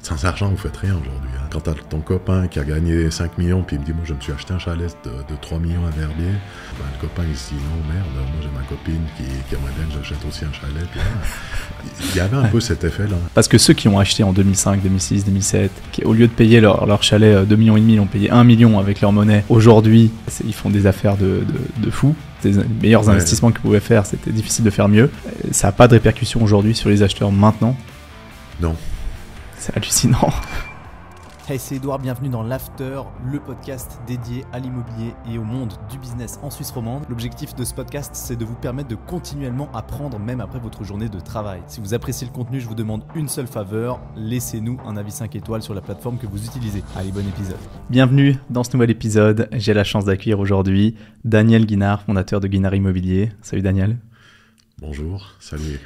Sans argent, vous faites rien aujourd'hui. Hein. Quand t'as ton copain qui a gagné 5 millions, puis il me dit, moi je me suis acheté un chalet de 3 millions à Verbier, ben, le copain il se dit, non merde, moi j'ai ma copine qui aimerait bien que j'achète aussi un chalet. Puis, il y avait un peu cet effet-là. Parce que ceux qui ont acheté en 2005, 2006, 2007, qui au lieu de payer leur chalet 2,5 millions, ont payé 1 million avec leur monnaie, aujourd'hui, ils font des affaires de fous. Les meilleurs investissements qu'ils pouvaient faire, c'était difficile de faire mieux. Ça n'a pas de répercussions aujourd'hui sur les acheteurs maintenant. Non. C'est hallucinant. Hey, c'est Edouard, bienvenue dans l'After, le podcast dédié à l'immobilier et au monde du business en Suisse romande. L'objectif de ce podcast, c'est de vous permettre de continuellement apprendre même après votre journée de travail. Si vous appréciez le contenu, je vous demande une seule faveur, laissez-nous un avis 5 étoiles sur la plateforme que vous utilisez. Allez, bon épisode. Bienvenue dans ce nouvel épisode. J'ai la chance d'accueillir aujourd'hui Daniel Guinard, fondateur de Guinard Immobilier. Salut Daniel. Bonjour, salut.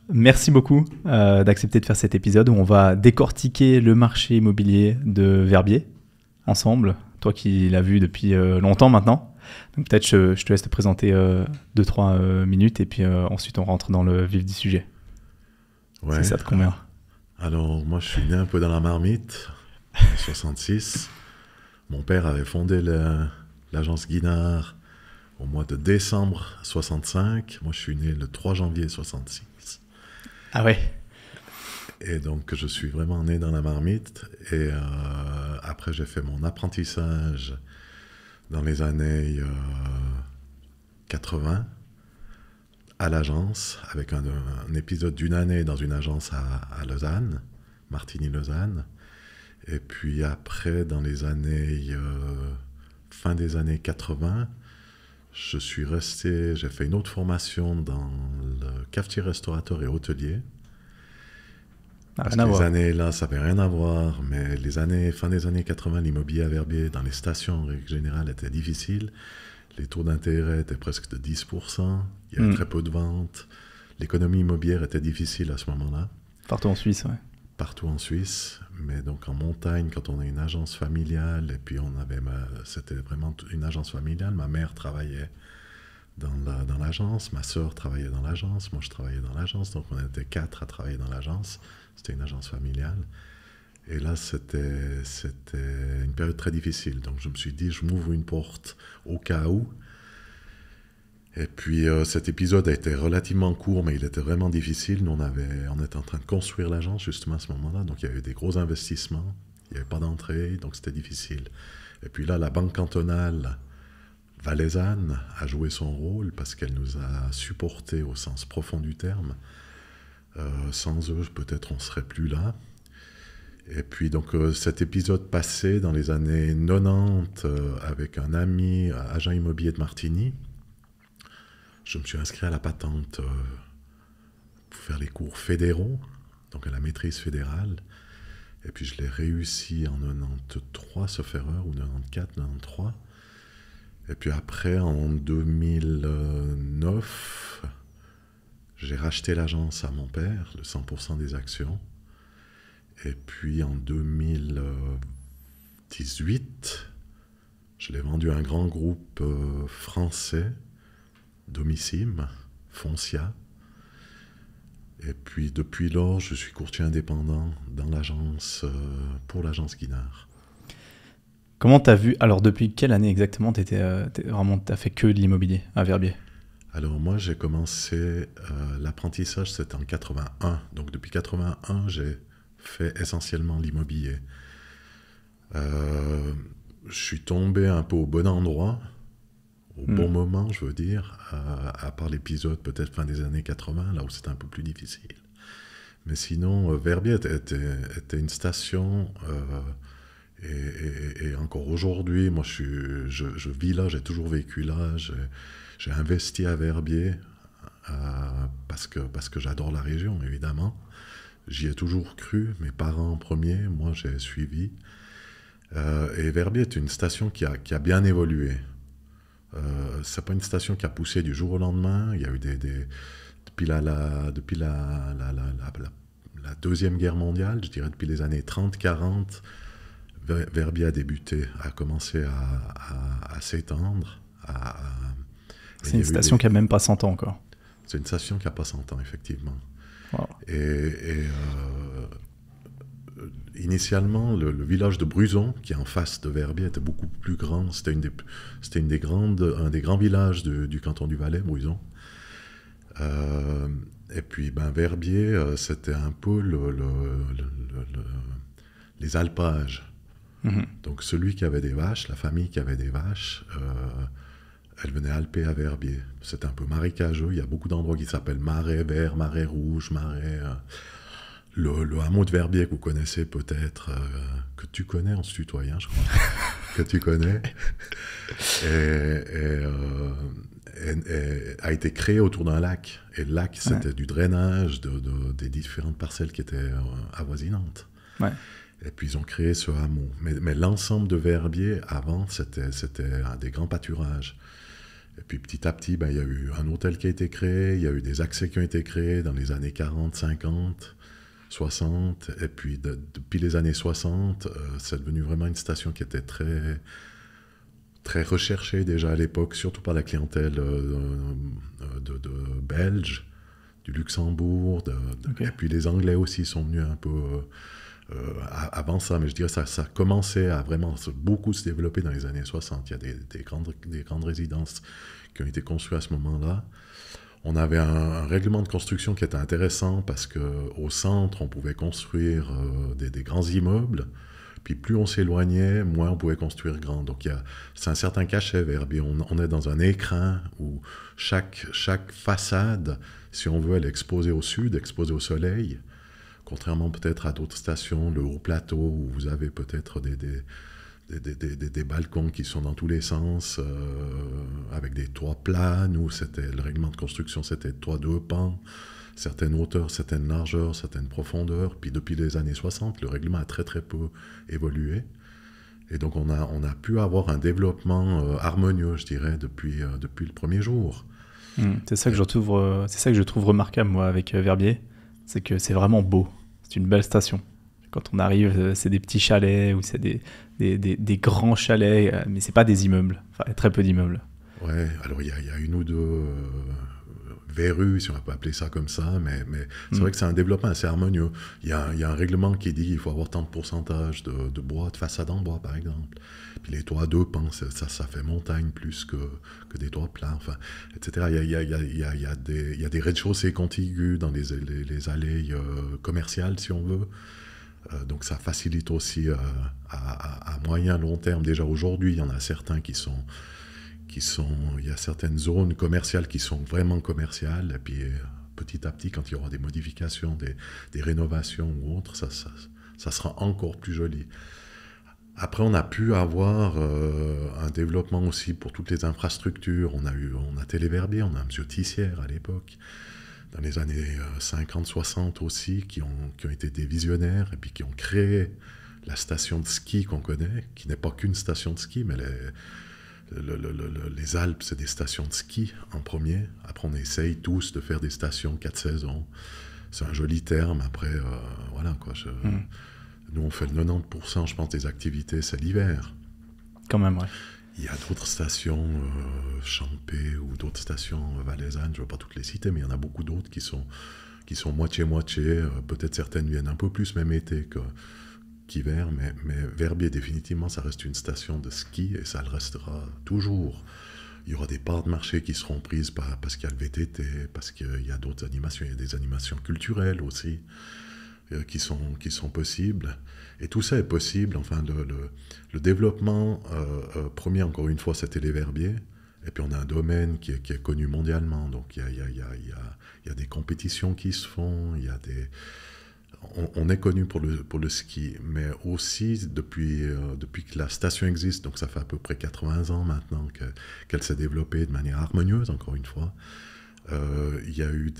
Merci beaucoup d'accepter de faire cet épisode où on va décortiquer le marché immobilier de Verbier ensemble. Toi qui l'as vu depuis longtemps maintenant. Donc peut-être je te laisse te présenter 2-3 minutes et puis ensuite on rentre dans le vif du sujet. Ouais. Si ça te convient. Alors moi je suis né un peu dans la marmite, en 66. Mon père avait fondé l'agence Guinard au mois de décembre 65. Moi je suis né le 3 janvier 66. Ah ouais. Et donc je suis vraiment né dans la marmite et après j'ai fait mon apprentissage dans les années 80 à l'agence avec un épisode d'une année dans une agence à Lausanne, Martigny-Lausanne. Et puis après dans les années fin des années 80, je suis resté, j'ai fait une autre formation dans le cafetier, restaurateur et hôtelier. Parce que les années là, ça n'avait rien à voir, mais fin des années 80, l'immobilier à Verbier, dans les stations en règle générale, était difficile. Les taux d'intérêt étaient presque de 10%, il y avait très peu de ventes. L'économie immobilière était difficile à ce moment-là. Partout en Suisse, ouais. Partout en Suisse, mais donc en montagne, quand on a une agence familiale, et puis c'était vraiment une agence familiale, ma mère travaillait dans l'agence, ma sœur travaillait dans l'agence, moi je travaillais dans l'agence, donc on était 4 à travailler dans l'agence, c'était une agence familiale, et là c'était une période très difficile, donc je me suis dit je m'ouvre une porte au cas où. Et puis cet épisode a été relativement court, mais il était vraiment difficile. Nous, on était en train de construire l'agence justement à ce moment-là, donc il y avait des gros investissements, il n'y avait pas d'entrée, donc c'était difficile. Et puis là, la Banque cantonale valaisanne a joué son rôle parce qu'elle nous a supportés au sens profond du terme. Sans eux, peut-être on ne serait plus là. Et puis donc cet épisode passé dans les années 90 avec un ami agent immobilier de Martigny, je me suis inscrit à la patente pour faire les cours fédéraux, donc à la maîtrise fédérale. Et puis je l'ai réussi en 93, sauf erreur, ou 94, 93. Et puis après, en 2009, j'ai racheté l'agence à mon père, le 100% des actions. Et puis en 2018, je l'ai vendu à un grand groupe français, Domicime, Foncia. Et puis depuis lors, je suis courtier indépendant dans l'agence, pour l'agence Guinard. Comment t'as vu, alors depuis quelle année exactement t'as fait que de l'immobilier à Verbier? Alors moi j'ai commencé l'apprentissage, c'était en 81. Donc depuis 81, j'ai fait essentiellement l'immobilier. Je suis tombé un peu au bon endroit, au bon moment, je veux dire, à part l'épisode peut-être fin des années 80, là où c'était un peu plus difficile. Mais sinon, Verbier était une station, et encore aujourd'hui, moi je vis là, j'ai toujours vécu là, j'ai investi à Verbier parce que j'adore la région, évidemment. J'y ai toujours cru, mes parents en premier, moi j'ai suivi. Et Verbier est une station qui a bien évolué. C'est pas une station qui a poussé du jour au lendemain. Il y a eu depuis la Deuxième Guerre mondiale, je dirais depuis les années 30-40, Verbier a commencé à s'étendre. C'est une station qui a même pas 100 ans encore. C'est une station qui n'a pas 100 ans, effectivement. Wow. Et initialement, le village de Bruzon, qui est en face de Verbier, était beaucoup plus grand. C'était un des grands villages du canton du Valais, Bruzon. Et puis, Verbier, c'était un peu les alpages. Donc, celui qui avait des vaches, la famille qui avait des vaches, elle venait alper à Verbier. C'était un peu marécageux. Il y a beaucoup d'endroits qui s'appellent Marais Vert, Marais Rouge, Marais... Le hameau de Verbier que vous connaissez peut-être, que tu connais en se tutoyant, je crois, que tu connais, a été créé autour d'un lac. Et le lac, c'était du drainage des différentes parcelles qui étaient avoisinantes. Ouais. Et puis, ils ont créé ce hameau. Mais l'ensemble de Verbier, avant, c'était des grands pâturages. Et puis, petit à petit, il y a eu un hôtel qui a été créé, il y a eu des accès qui ont été créés dans les années 40, 50... 60, et puis depuis les années 60, c'est devenu vraiment une station qui était très, très recherchée déjà à l'époque, surtout par la clientèle de Belges, du Luxembourg, et puis les Anglais aussi sont venus un peu avant ça, mais je dirais ça commençait à vraiment beaucoup se développer dans les années 60. Il y a des grandes résidences qui ont été construites à ce moment-là. On avait un règlement de construction qui était intéressant parce qu'au centre, on pouvait construire des grands immeubles. Puis plus on s'éloignait, moins on pouvait construire grand. Donc c'est un certain cachet, Verbier. On est dans un écrin où chaque façade, si on veut, elle est exposée au sud, exposée au soleil. Contrairement peut-être à d'autres stations, le haut plateau, où vous avez peut-être des balcons qui sont dans tous les sens, avec des toits plats. Nous, le règlement de construction, c'était toits 2 pans, certaines hauteurs, certaines largeurs, certaines profondeurs. Puis depuis les années 60, le règlement a très très peu évolué. Et donc on a pu avoir un développement harmonieux, je dirais, depuis le premier jour. C'est ça que je trouve remarquable, moi, avec Verbier. C'est que c'est vraiment beau. C'est une belle station. Quand on arrive, c'est des petits chalets ou c'est des grands chalets, mais c'est pas des immeubles. Enfin, il y a très peu d'immeubles. Ouais, alors il y a une ou deux verrues, si on peut appeler ça comme ça, mais c'est vrai que c'est un développement assez harmonieux. Il y a un règlement qui dit qu'il faut avoir tant de pourcentage de bois, de façade en bois, par exemple. Puis les toits 2 pans, ça fait montagne plus que des toits plats, enfin, etc. Il y a des rez-de-chaussée contigus dans les allées commerciales, si on veut. Donc ça facilite aussi à moyen long terme. Déjà aujourd'hui, il y en a certains il y a certaines zones commerciales qui sont vraiment commerciales, et puis petit à petit, quand il y aura des modifications, des rénovations ou autres, ça sera encore plus joli. Après, on a pu avoir un développement aussi pour toutes les infrastructures. On a Téléverbier, on a M. Tissière à l'époque, dans les années 50-60 aussi, qui ont été des visionnaires et puis qui ont créé la station de ski qu'on connaît, qui n'est pas qu'une station de ski, mais les Alpes, c'est des stations de ski en premier. Après, on essaye tous de faire des stations 4 saisons. C'est un joli terme. Après, voilà quoi. Nous, on fait le 90%, je pense, des activités, c'est l'hiver. Quand même, ouais. Il y a d'autres stations, Champé ou d'autres stations valaisannes, je ne veux pas toutes les citer, mais il y en a beaucoup d'autres qui sont moitié-moitié. Peut-être certaines viennent un peu plus, même été qu'hiver, mais Verbier, définitivement, ça reste une station de ski et ça le restera toujours. Il y aura des parts de marché qui seront prises parce qu'il y a le VTT, parce qu'il y a d'autres animations, il y a des animations culturelles aussi qui sont possibles. Et tout ça est possible. Enfin, le développement premier, encore une fois, c'était les Verbiers. Et puis on a un domaine qui est connu mondialement. Donc il y a des compétitions qui se font, on est connu pour le ski, mais aussi depuis que la station existe, donc ça fait à peu près 80 ans maintenant qu'elle s'est développée de manière harmonieuse, encore une fois. Il y a eu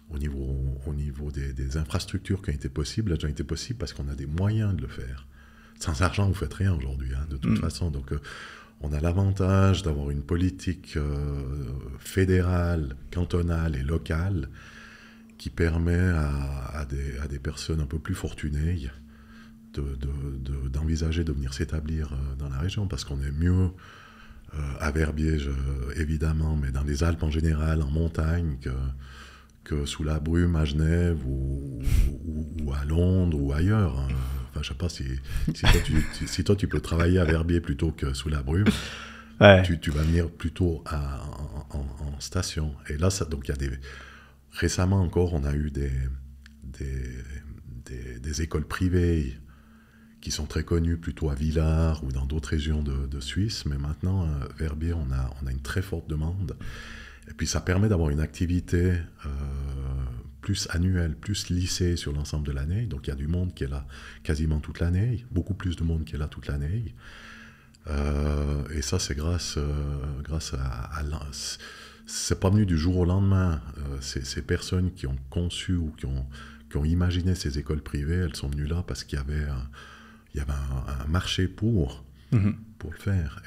au niveau des infrastructures qui ont été possibles, elles ont été possibles parce qu'on a des moyens de le faire. Sans argent, vous ne faites rien aujourd'hui, de toute façon. Donc on a l'avantage d'avoir une politique fédérale, cantonale et locale qui permet à des personnes un peu plus fortunées d'envisager de venir s'établir dans la région, parce qu'on est mieux à Verbier, évidemment, mais dans les Alpes en général, en montagne, que sous la brume à Genève ou à Londres ou ailleurs. Hein. Enfin, je sais pas si toi tu peux travailler à Verbier plutôt que sous la brume, Ouais. tu vas venir plutôt en station. Et là, donc il y a récemment encore, on a eu des écoles privées qui sont très connues plutôt à Villars ou dans d'autres régions de Suisse, mais maintenant, Verbier, on a une très forte demande. Et puis ça permet d'avoir une activité plus annuelle, plus lissée sur l'ensemble de l'année. Donc il y a du monde qui est là quasiment toute l'année, beaucoup plus de monde qui est là toute l'année. Et ça, c'est grâce à c'est pas venu du jour au lendemain. Ces personnes qui ont conçu ou qui ont imaginé ces écoles privées, elles sont venues là parce qu'il y avait un marché pour le faire.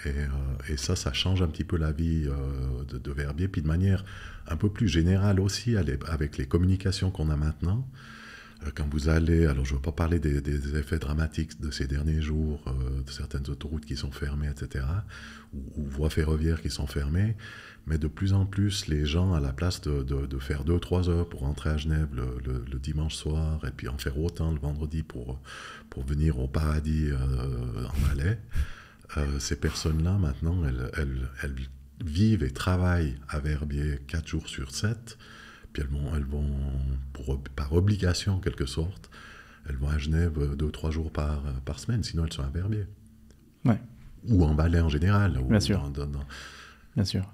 Et ça change un petit peu la vie de Verbier. Puis de manière un peu plus générale aussi, avec les communications qu'on a maintenant. Quand vous allez, alors je ne veux pas parler des effets dramatiques de ces derniers jours, de certaines autoroutes qui sont fermées, etc., ou voies ferroviaires qui sont fermées, mais de plus en plus, les gens, à la place de faire 2-3 heures pour rentrer à Genève le dimanche soir, et puis en faire autant le vendredi pour venir au paradis en Valais, ces personnes-là, maintenant, elles vivent et travaillent à Verbier 4 jours sur 7, puis elles vont par obligation, en quelque sorte, elles vont à Genève 2-3 jours par semaine, sinon elles sont à Verbier. Ouais. Ou en Valais en général. Bien sûr. Bien sûr.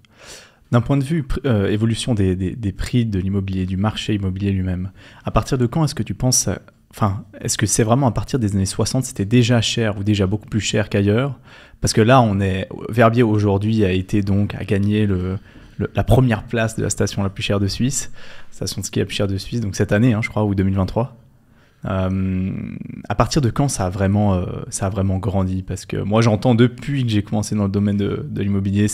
D'un point de vue évolution des prix de l'immobilier, du marché immobilier lui-même, à partir de quand est-ce que tu penses... est-ce que c'est vraiment à partir des années 60, c'était déjà cher ou déjà beaucoup plus cher qu'ailleurs? Parce que là, Verbier aujourd'hui a gagné la première place de la station la plus chère de Suisse, station de ski la plus chère de Suisse, donc cette année, je crois, ou 2023. À partir de quand ça a vraiment grandi? Parce que moi, j'entends depuis que j'ai commencé dans le domaine de l'immobilier,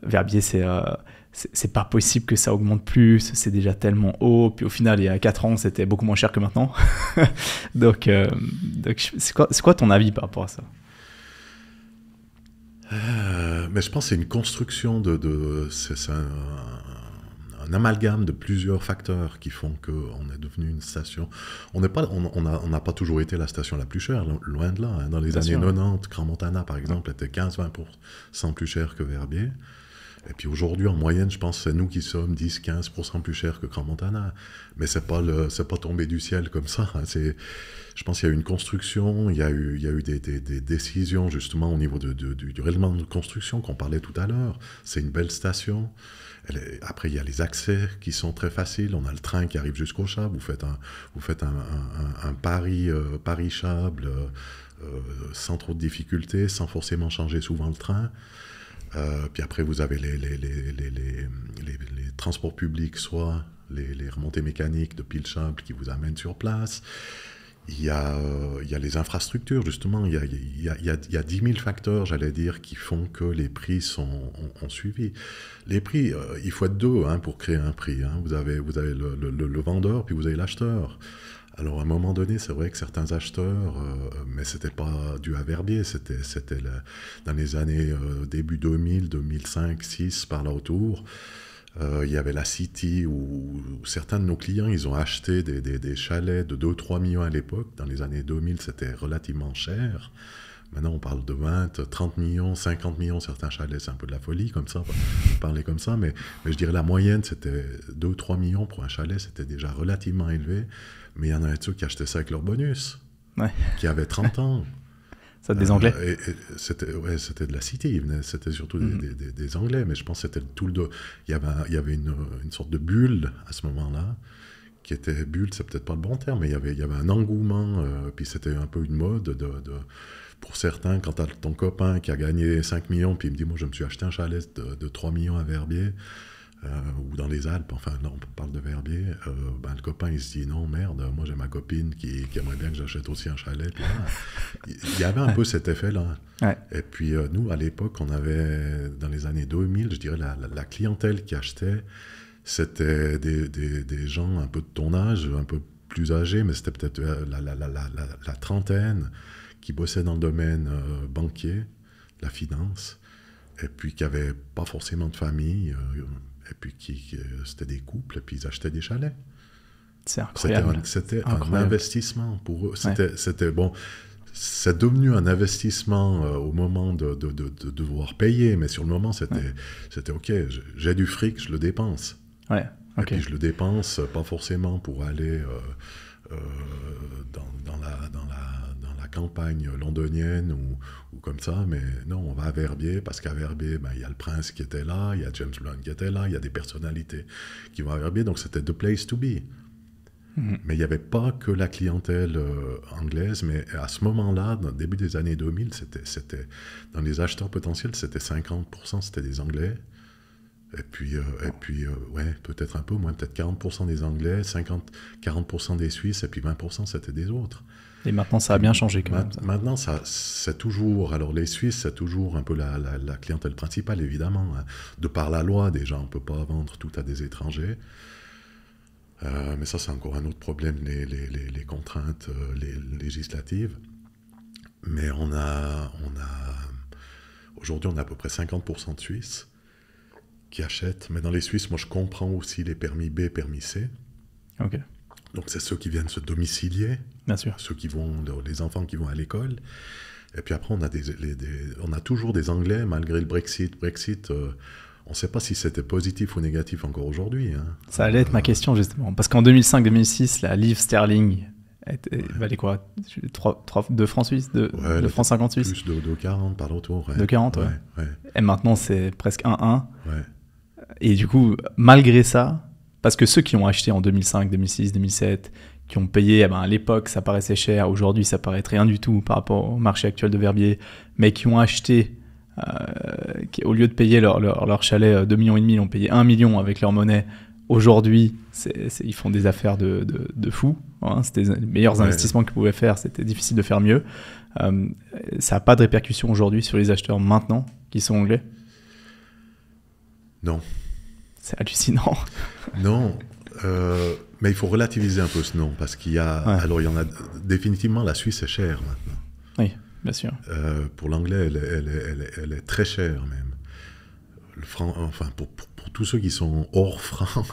Verbier, c'est pas possible que ça augmente plus, c'est déjà tellement haut. Puis au final, il y a 4 ans, c'était beaucoup moins cher que maintenant. donc c'est quoi ton avis par rapport à ça? Mais je pense que c'est une construction c'est un amalgame de plusieurs facteurs qui font qu'on est devenu une station. On n'a pas toujours été la station la plus chère, loin de là. Hein. Dans les années 90, Crans-Montana, par exemple, était 15-20% plus cher que Verbier. Et puis aujourd'hui, en moyenne, je pense que c'est nous qui sommes 10-15% plus chers que Crans-Montana. Mais c'est pas tombé du ciel comme ça. Hein. Je pense qu'il y a eu une construction, il y a eu des décisions justement au niveau du règlement de construction qu'on parlait tout à l'heure. C'est une belle station. Après, il y a les accès qui sont très faciles. On a le train qui arrive jusqu'au Châble. Vous faites un Paris-Châble sans trop de difficultés, sans forcément changer souvent le train. Puis après, vous avez les transports publics, soit les remontées mécaniques depuis le Châble qui vous amènent sur place. Il y a les infrastructures, justement. Il y a 10 000 facteurs, j'allais dire, qui font que les prix ont suivi. Les prix, il faut être deux pour créer un prix. Hein. Vous avez le vendeur, puis vous avez l'acheteur. Alors, à un moment donné, c'est vrai que certains acheteurs, mais c'était pas dû à Verbier, c'était dans les années début 2000, 2005, 2006, par là autour. Il y avait la City où certains de nos clients, ils ont acheté des chalets de 2-3 millions à l'époque. Dans les années 2000, c'était relativement cher. Maintenant, on parle de 20, 30 millions, 50 millions, certains chalets, c'est un peu de la folie, comme ça, parler comme ça, mais je dirais la moyenne, c'était 2-3 millions pour un chalet, c'était déjà relativement élevé, mais il y en a ceux qui achetaient ça avec leur bonus, qui avaient 30 ans. Ça, des Anglais c'était de la City, c'était surtout des Anglais, mais je pense que c'était tout le... Il y avait une sorte de bulle à ce moment-là, qui était bulle, c'est peut-être pas le bon terme, mais il y avait un engouement, puis c'était un peu une mode pour certains, quand tu as ton copain qui a gagné 5 millions, puis il me dit, moi je me suis acheté un chalet de 3 millions à Verbier, ou dans les Alpes, enfin là on parle de Verbier, le copain il se dit, non merde, moi j'ai ma copine qui aimerait bien que j'achète aussi un chalet. Puis, il y avait un peu cet effet-là. Ouais. Et puis nous, à l'époque, on avait, dans les années 2000, je dirais, la clientèle qui achetait, c'était des gens un peu de ton âge, un peu plus âgés, mais c'était peut-être la trentaine, qui bossaient dans le domaine banquier, la finance, et puis qui n'avaient pas forcément de famille, et puis c'était des couples, et puis ils achetaient des chalets. C'est incroyable. C'était un investissement pour eux. C'était bon. C'est devenu un investissement au moment de devoir payer, mais sur le moment, c'était OK, j'ai du fric, je le dépense. Ouais, OK. Et puis je le dépense pas forcément pour aller dans la campagne londonienne ou comme ça, mais non, on va à Verbier, parce qu'à Verbier, il y a le prince qui était là, il y a James Blunt qui était là, il y a des personnalités qui vont à Verbier, donc c'était the place to be. Mais il n'y avait pas que la clientèle anglaise, mais à ce moment-là, dans le début des années 2000, c'était dans les acheteurs potentiels, c'était 50%, c'était des Anglais. Et puis ouais, peut-être un peu moins, peut-être 40% des Anglais, 40% des Suisses, et puis 20% c'était des autres. Et maintenant, ça a bien changé quand même. Maintenant, c'est toujours... Alors, les Suisses, c'est toujours un peu la clientèle principale, évidemment. Hein. De par la loi, déjà, on ne peut pas vendre tout à des étrangers. Mais ça, c'est encore un autre problème, les contraintes législatives. Mais aujourd'hui, on a à peu près 50% de Suisses qui achètent. Mais dans les Suisses, moi, je comprends aussi les permis B, permis C. OK. Donc, c'est ceux qui viennent se domicilier. Bien sûr. Ceux qui vont, les enfants qui vont à l'école. Et puis après, on a toujours des Anglais, malgré le Brexit. On ne sait pas si c'était positif ou négatif encore aujourd'hui. Hein. Ça allait être ma question, justement. Parce qu'en 2005-2006, la livre sterling valait quoi 2 francs suisses 2 francs 50 suisses. Plus de 40 par l'autour. Ouais. De 40, ouais. Et maintenant, c'est presque 1,1. Ouais. Et du coup, malgré ça, parce que ceux qui ont acheté en 2005, 2006, 2007, qui ont payé, à l'époque, ça paraissait cher. Aujourd'hui, ça paraît rien du tout par rapport au marché actuel de Verbier. Mais qui ont acheté... qui, au lieu de payer leur chalet 2,5 millions, ils ont payé 1 million avec leur monnaie. Aujourd'hui, ils font des affaires de fous. Hein. C'était les meilleurs investissements qu'ils pouvaient faire. C'était difficile de faire mieux. Ça n'a pas de répercussions aujourd'hui sur les acheteurs maintenant qui sont anglais? Non. C'est hallucinant. Non. Mais il faut relativiser un peu ce nom, parce qu'il y a... Alors, il y en a... Définitivement, la Suisse est chère maintenant. Oui. Bien sûr. Pour l'anglais, elle est très chère même. Le franc, enfin, pour tous ceux qui sont hors franc,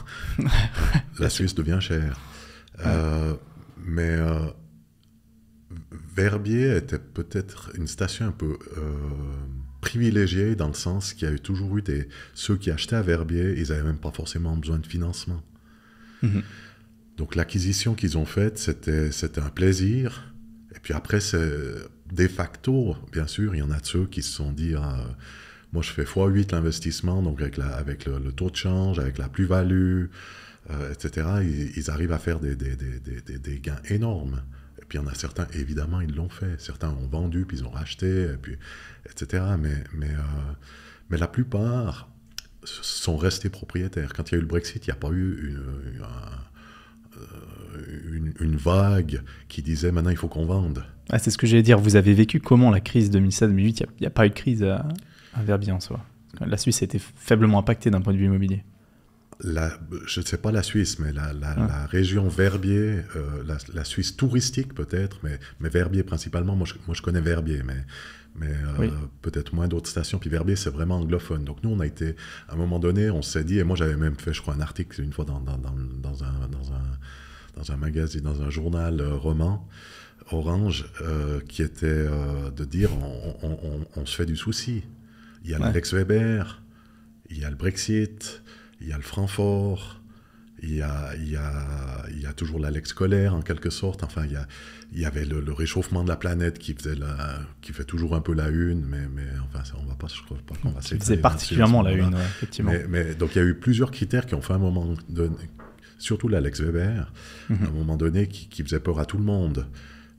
la Suisse devient chère. Mais Verbier était peut-être une station un peu privilégiée, dans le sens qu'il y a toujours eu ceux qui achetaient à Verbier, ils n'avaient même pas forcément besoin de financement. Mm-hmm. Donc l'acquisition qu'ils ont faite, c'était un plaisir. Et puis après, de facto, bien sûr, il y en a de ceux qui se sont dit moi je fais x8 l'investissement, donc avec le taux de change, avec la plus-value, etc. Ils arrivent à faire des gains énormes. Et puis il y en a certains, évidemment, ils l'ont fait. Certains ont vendu, puis ils ont racheté, et puis, etc. Mais la plupart sont restés propriétaires. Quand il y a eu le Brexit, il n'y a pas eu une vague qui disait maintenant il faut qu'on vende. Ah, c'est ce que j'allais dire. Vous avez vécu comment la crise 2007-2008 ? Il n'y a pas eu de crise à Verbier en soi. La Suisse a été faiblement impactée d'un point de vue immobilier. Je ne sais pas la Suisse, mais la région Verbier, la Suisse touristique peut-être, mais Verbier principalement. Moi je connais Verbier, mais peut-être moins d'autres stations. Puis Verbier, c'est vraiment anglophone. Donc nous, on a été, à un moment donné, on s'est dit, et moi j'avais même fait, je crois, un article une fois dans un magazine, dans un journal roman, Orange, qui était de dire, on se fait du souci. Il y a l'Alex Weber, il y a le Brexit, il y a le Francfort, il y a toujours l'Alex Colère en quelque sorte. Enfin, il y avait le réchauffement de la planète qui fait toujours un peu la une, mais enfin, ça, on va pas, je crois pas qu'on va s'étaler. C'est particulièrement la une, effectivement. Mais donc il y a eu plusieurs critères qui ont fait un moment donné, surtout l'Alex Weber, à un moment donné qui faisait peur à tout le monde.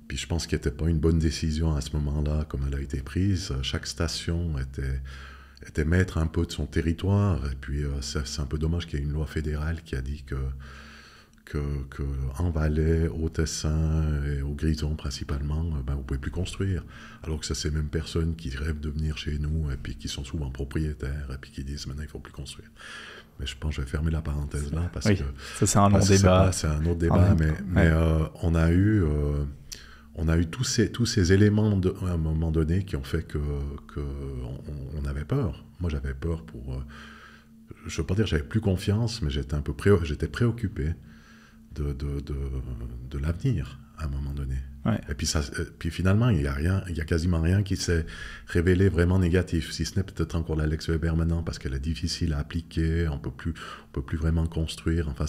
Puis je pense qu'il n'était pas une bonne décision à ce moment-là, comme elle a été prise. Chaque station était maître un peu de son territoire. Et puis c'est un peu dommage qu'il y ait une loi fédérale qui a dit que en Valais, au Tessin et au Grison principalement, vous ne pouvez plus construire. Alors que c'est ces mêmes personnes qui rêvent de venir chez nous et puis qui sont souvent propriétaires et puis qui disent maintenant il ne faut plus construire. Mais je pense que je vais fermer la parenthèse là parce que ça c'est un long débat. C'est un autre débat, mais on a eu tous ces éléments à un moment donné qui ont fait qu'on avait peur. Moi, j'avais peur je ne veux pas dire que j'avais plus confiance, mais j'étais j'étais préoccupé de l'avenir à un moment donné. Ouais. Et puis finalement, il y a quasiment rien qui s'est révélé vraiment négatif, si ce n'est peut-être encore la Lex Weber maintenant, parce qu'elle est difficile à appliquer, on peut plus vraiment construire. Enfin,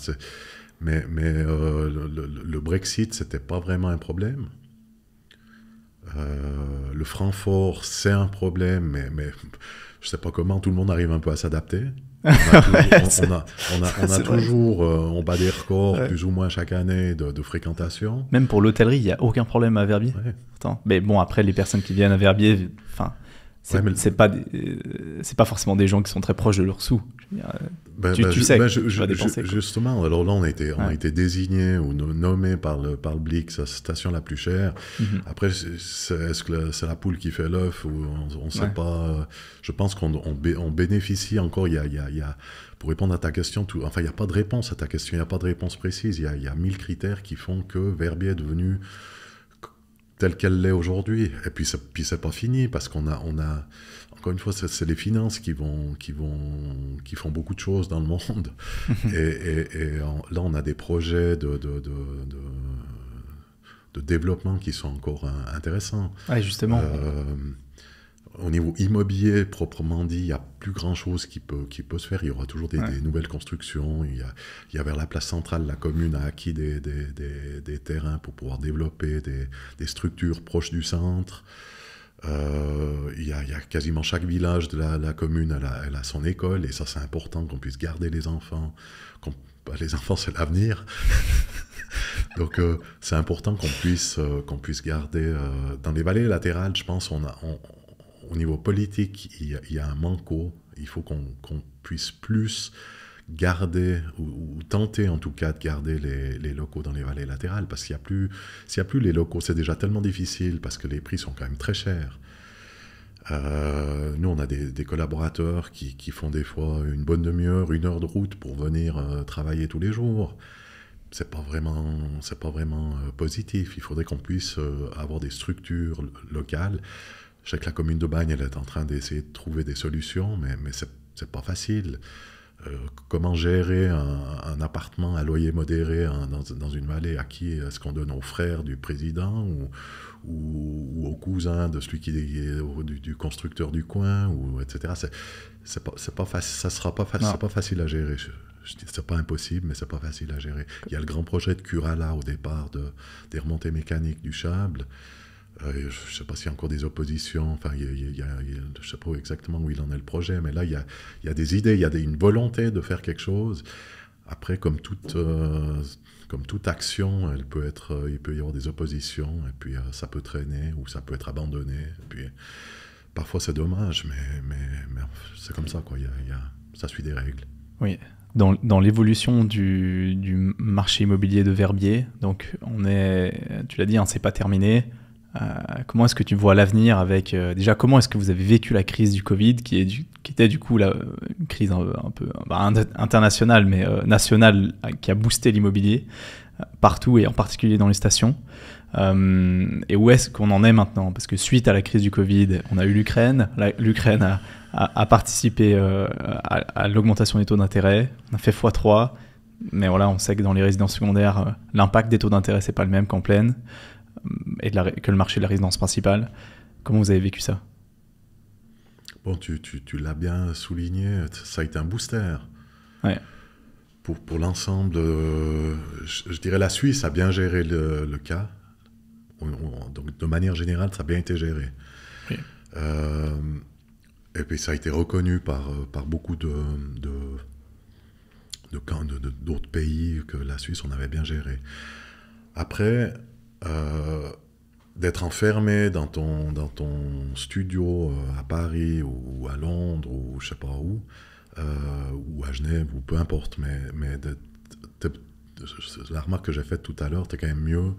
mais le Brexit, c'était pas vraiment un problème. Le Francfort, c'est un problème, mais je sais pas comment tout le monde arrive un peu à s'adapter. On bat des records plus ou moins chaque année de fréquentation. Même pour l'hôtellerie, il n'y a aucun problème à Verbier. Ouais. Attends. Mais bon, après, les personnes qui viennent à Verbier, enfin, c'est pas forcément des gens qui sont très proches de leurs sous. Justement, alors là, on a été désignés ou nommés par le Blick, sa station la plus chère. Après, est-ce que c'est la poule qui fait l'œuf ou on ne sait pas. Je pense qu'on bénéficie encore. Pour répondre à ta question, il n'y a pas de réponse à ta question, il n'y a pas de réponse précise. Il y a 1000 critères qui font que Verbier est devenu telle qu'elle l'est aujourd'hui. Et puis c'est pas fini, parce qu'on a encore une fois, c'est les finances qui font beaucoup de choses dans le monde. Là, on a des projets de développement qui sont encore intéressants. Ouais, justement. Au niveau immobilier, proprement dit, il n'y a plus grand-chose qui peut se faire. Il y aura toujours des nouvelles constructions. Il y a vers la place centrale, la commune a acquis des terrains pour pouvoir développer des structures proches du centre. Il y a quasiment chaque village de la commune, elle a son école, et ça, c'est important qu'on puisse garder les enfants. Les enfants, c'est l'avenir. Donc, c'est important qu'on puisse garder... dans les vallées latérales, je pense, au niveau politique, il y a un manco. Il faut qu'on puisse plus garder, ou tenter en tout cas de garder les locaux dans les vallées latérales, parce s'il n'y a plus les locaux, c'est déjà tellement difficile, parce que les prix sont quand même très chers. Nous, on a des collaborateurs qui font des fois une bonne demi-heure, 1 heure de route pour venir travailler tous les jours. C'est pas vraiment positif. Il faudrait qu'on puisse avoir des structures locales. Je sais que la commune de Bagne, elle est en train d'essayer de trouver des solutions, mais c'est pas facile. Comment gérer un appartement à loyer modéré dans une vallée? À qui est-ce qu'on donne? Aux frères du président ou aux cousins de celui qui est du constructeur du coin, etc. C'est pas facile à gérer. C'est pas impossible, mais c'est pas facile à gérer. Il y a le grand projet de Curala au départ des remontées mécaniques du Chable. Je ne sais pas s'il y a encore des oppositions, enfin, je ne sais pas exactement où il en est le projet, mais là, il y a des idées, il y a une volonté de faire quelque chose. Après, comme toute action, il peut y avoir des oppositions, et puis ça peut traîner, ou ça peut être abandonné. Et puis, parfois, c'est dommage, mais c'est comme ça, quoi. Ça suit des règles. Oui. Dans l'évolution du marché immobilier de Verbier, donc tu l'as dit, c'est pas terminé. Comment est-ce que tu vois l'avenir avec... déjà, comment est-ce que vous avez vécu la crise du Covid, qui était du coup une crise un peu internationale, mais nationale, qui a boosté l'immobilier partout, et en particulier dans les stations, et où est-ce qu'on en est maintenant? Parce que suite à la crise du Covid, on a eu l'Ukraine. L'Ukraine a participé à l'augmentation des taux d'intérêt. On a fait x3, mais voilà, on sait que dans les résidences secondaires, l'impact des taux d'intérêt, c'est pas le même qu'en pleine, et que le marché de la résidence principale. Comment vous avez vécu ça? Bon, tu l'as bien souligné, ça a été un booster. Ouais. Pour l'ensemble, je dirais la Suisse a bien géré le cas. Donc, de manière générale, ça a bien été géré. Oui. Et puis, ça a été reconnu par beaucoup d'autres pays que la Suisse, on avait bien géré. Après... d'être enfermé dans ton studio à Paris ou à Londres ou je sais pas où, ou à Genève ou peu importe, mais la remarque que j'ai faite tout à l'heure, t'es quand même mieux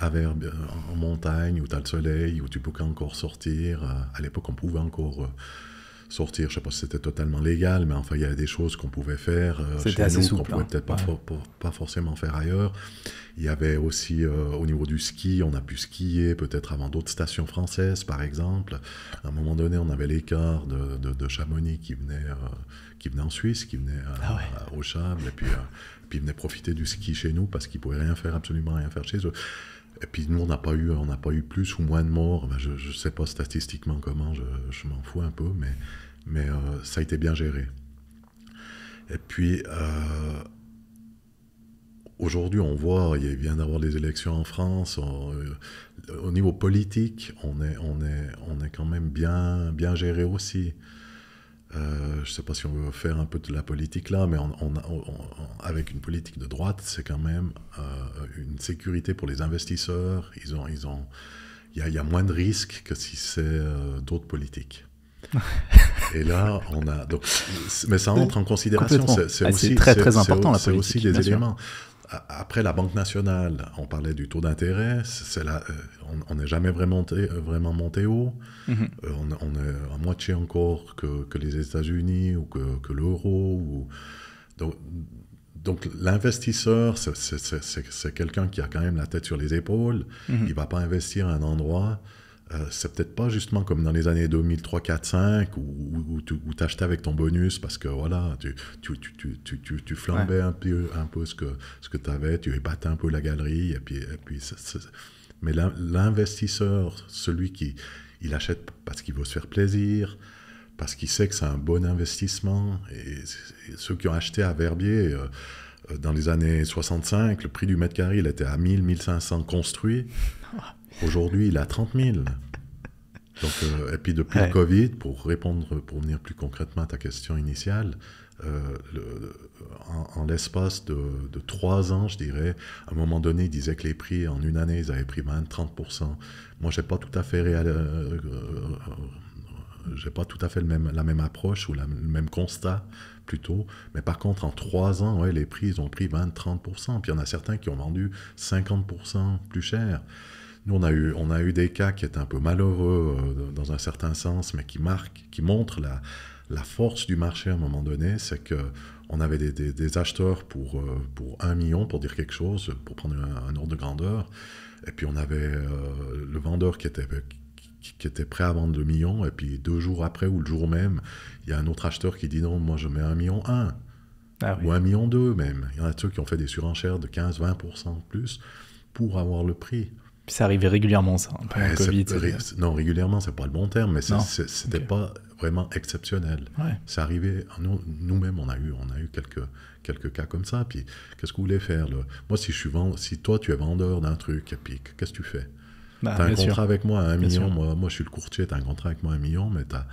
en montagne où t'as le soleil, où tu peux encore sortir. À l'époque, on pouvait encore sortir. Je ne sais pas si c'était totalement légal, mais enfin, il y avait des choses qu'on pouvait faire c'était chez assez nous souple, qu'on pouvait peut-être pas forcément faire ailleurs. Il y avait aussi, au niveau du ski, on a pu skier peut-être avant d'autres stations françaises, par exemple. À un moment donné, on avait l'écart de Chamonix qui venait en Suisse, qui venait au Chable, et puis ils venaient profiter du ski chez nous parce qu'ils ne pouvaient absolument rien faire chez eux. Et puis nous, on n'a pas eu plus ou moins de morts. Ben, je ne sais pas statistiquement comment, je m'en fous un peu, mais ça a été bien géré. Et puis, aujourd'hui, on voit, il vient d'avoir les élections en France. Au niveau politique, on est quand même bien géré aussi. Je ne sais pas si on veut faire un peu de la politique là, mais avec une politique de droite, c'est quand même une sécurité pour les investisseurs. Il y a moins de risques que si c'est d'autres politiques. Et là, mais ça entre en considération. C'est aussi très important la politique. C'est aussi des éléments. Après la Banque nationale, on parlait du taux d'intérêt, on n'est jamais vraiment monté haut. Mm-hmm. On est à moitié encore que les États-Unis ou que l'euro. Donc l'investisseur, c'est quelqu'un qui a quand même la tête sur les épaules. Mm-hmm. Il ne va pas investir à un endroit. C'est peut-être pas justement comme dans les années 2000, 3, 4, 5 où tu achetais avec ton bonus parce que voilà, tu flambais un peu ce que tu avais, tu ébattais un peu la galerie et puis mais l'investisseur, celui qui il achète parce qu'il veut se faire plaisir, parce qu'il sait que c'est un bon investissement, et ceux qui ont acheté à Verbier dans les années 65, le prix du mètre carré il était à 1000, 1500 construit. Aujourd'hui, il est à 30 000. Donc, et puis depuis le Covid, pour venir plus concrètement à ta question initiale, en l'espace de 3 ans, je dirais, à un moment donné, ils disaient que les prix, en une année, ils avaient pris 20-30%. Moi, je n'ai pas tout à fait la même approche ou le même constat, plutôt. Mais par contre, en 3 ans, les prix, ils ont pris 20-30%. Puis il y en a certains qui ont vendu 50% plus cher. Nous, on a eu des cas qui étaient un peu malheureux dans un certain sens, mais qui montrent la force du marché à un moment donné. C'est qu'on avait des acheteurs pour 1 million, pour dire quelque chose, pour prendre un ordre de grandeur. Et puis on avait le vendeur qui était prêt à vendre 2 millions. Et puis 2 jours après, ou le jour même, il y a un autre acheteur qui dit non, moi je mets 1,1 million. Ou 1,2 million même. Il y en a ceux qui ont fait des surenchères de 15-20% plus pour avoir le prix. Puis ça arrivait régulièrement, ça, pendant le Covid. Non, régulièrement, c'est pas le bon terme, mais c'était pas vraiment exceptionnel. Ouais. C'est arrivé, nous-mêmes, on a eu quelques cas comme ça. Puis, qu'est-ce que vous voulez faire là? Moi, si toi, tu es vendeur d'un truc, et puis, qu'est-ce que tu fais? T'as un contrat avec moi à 1 million, moi, je suis le courtier, t'as un contrat avec moi à 1 million, mais t'as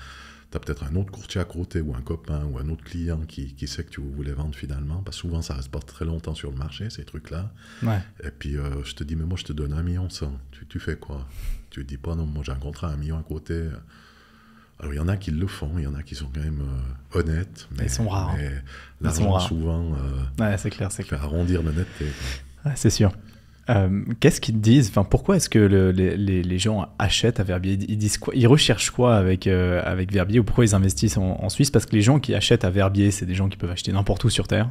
peut-être un autre courtier à côté, ou un copain, ou un autre client qui sait que tu voulais vendre finalement, parce que souvent, ça reste pas très longtemps sur le marché, ces trucs-là. Ouais. Et puis, je te dis, mais moi, je te donne 1 million, ça. Tu fais quoi? Tu ne dis pas, non, moi, j'ai un contrat à 1 million à côté. Alors, il y en a qui le font, il y en a qui sont quand même honnêtes. Mais, ils sont rares. Mais l'argent, souvent, c'est clair. Fait arrondir l'honnêteté. Ouais, c'est sûr. Qu'est-ce qu'ils te disent? Enfin, pourquoi est-ce que les gens achètent à Verbier? Ils disent quoi? Ils recherchent quoi avec Verbier, ou pourquoi ils investissent en Suisse? Parce que les gens qui achètent à Verbier, c'est des gens qui peuvent acheter n'importe où sur Terre,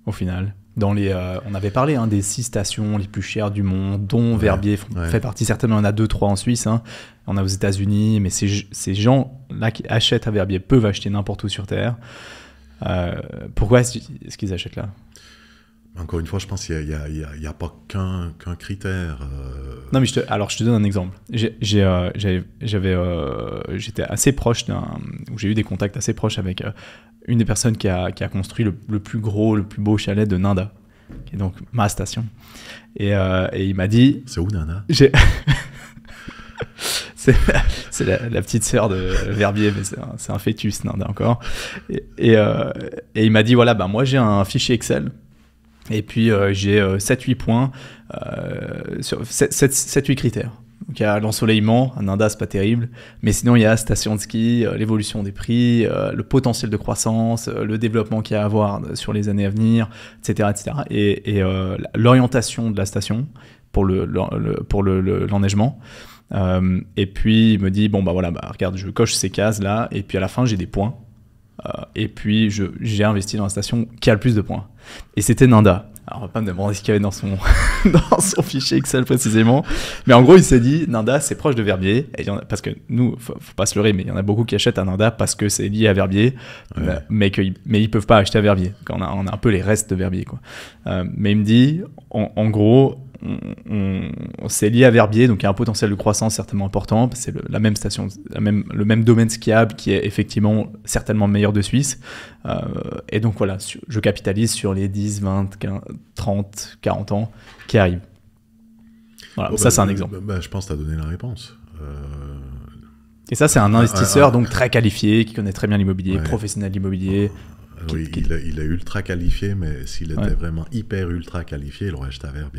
au final. On avait parlé des 6 stations les plus chères du monde, dont Verbier fait partie. Certainement, il y en a 2-3 en Suisse. On a aux États-Unis, mais ces gens-là qui achètent à Verbier peuvent acheter n'importe où sur Terre. Pourquoi est-ce qu'ils achètent là? Encore une fois, je pense qu'il n'y a pas qu'un critère. Non, mais je te donne un exemple. J'étais assez proche où j'ai eu des contacts assez proches avec une des personnes qui a construit le plus gros, le plus beau chalet de Nanda, qui est donc ma station. Et il m'a dit... C'est où, Nanda? C'est la petite sœur de Verbier, mais c'est un fœtus, Nanda, encore. Et il m'a dit, voilà, moi j'ai un fichier Excel. Et puis j'ai 7-8 points, sur 7-8 critères. Donc il y a l'ensoleillement, à Nanda c'est pas terrible, mais sinon il y a station de ski, l'évolution des prix, le potentiel de croissance, le développement qu'il y a à avoir sur les années à venir, etc. Et l'orientation de la station pour l'enneigement. Et puis il me dit bon bah voilà, regarde, je coche ces cases là et puis à la fin j'ai des points. Et puis j'ai investi dans la station qui a le plus de points. Et c'était Nanda. Alors on va pas me demander ce qu'il y avait dans son fichier Excel précisément, mais en gros il s'est dit Nanda c'est proche de Verbier, et parce que nous faut pas se leurrer, mais il y en a beaucoup qui achètent à Nanda parce que c'est lié à Verbier, mais ils peuvent pas acheter à Verbier. On a un peu les restes de Verbier quoi. Mais il me dit en gros c'est lié à Verbier, donc il y a un potentiel de croissance certainement important. C'est la même station, le même domaine skiable qui est effectivement certainement le meilleur de Suisse. Et donc voilà, je capitalise sur les 10, 20, 15, 30, 40 ans qui arrivent. Voilà, ça c'est un exemple. Je pense que tu as donné la réponse. Et ça c'est un investisseur donc très qualifié, qui connaît très bien l'immobilier, professionnel de l'immobilier. Oui, il est ultra qualifié, mais s'il était vraiment hyper ultra qualifié, il aurait acheté à Verbier.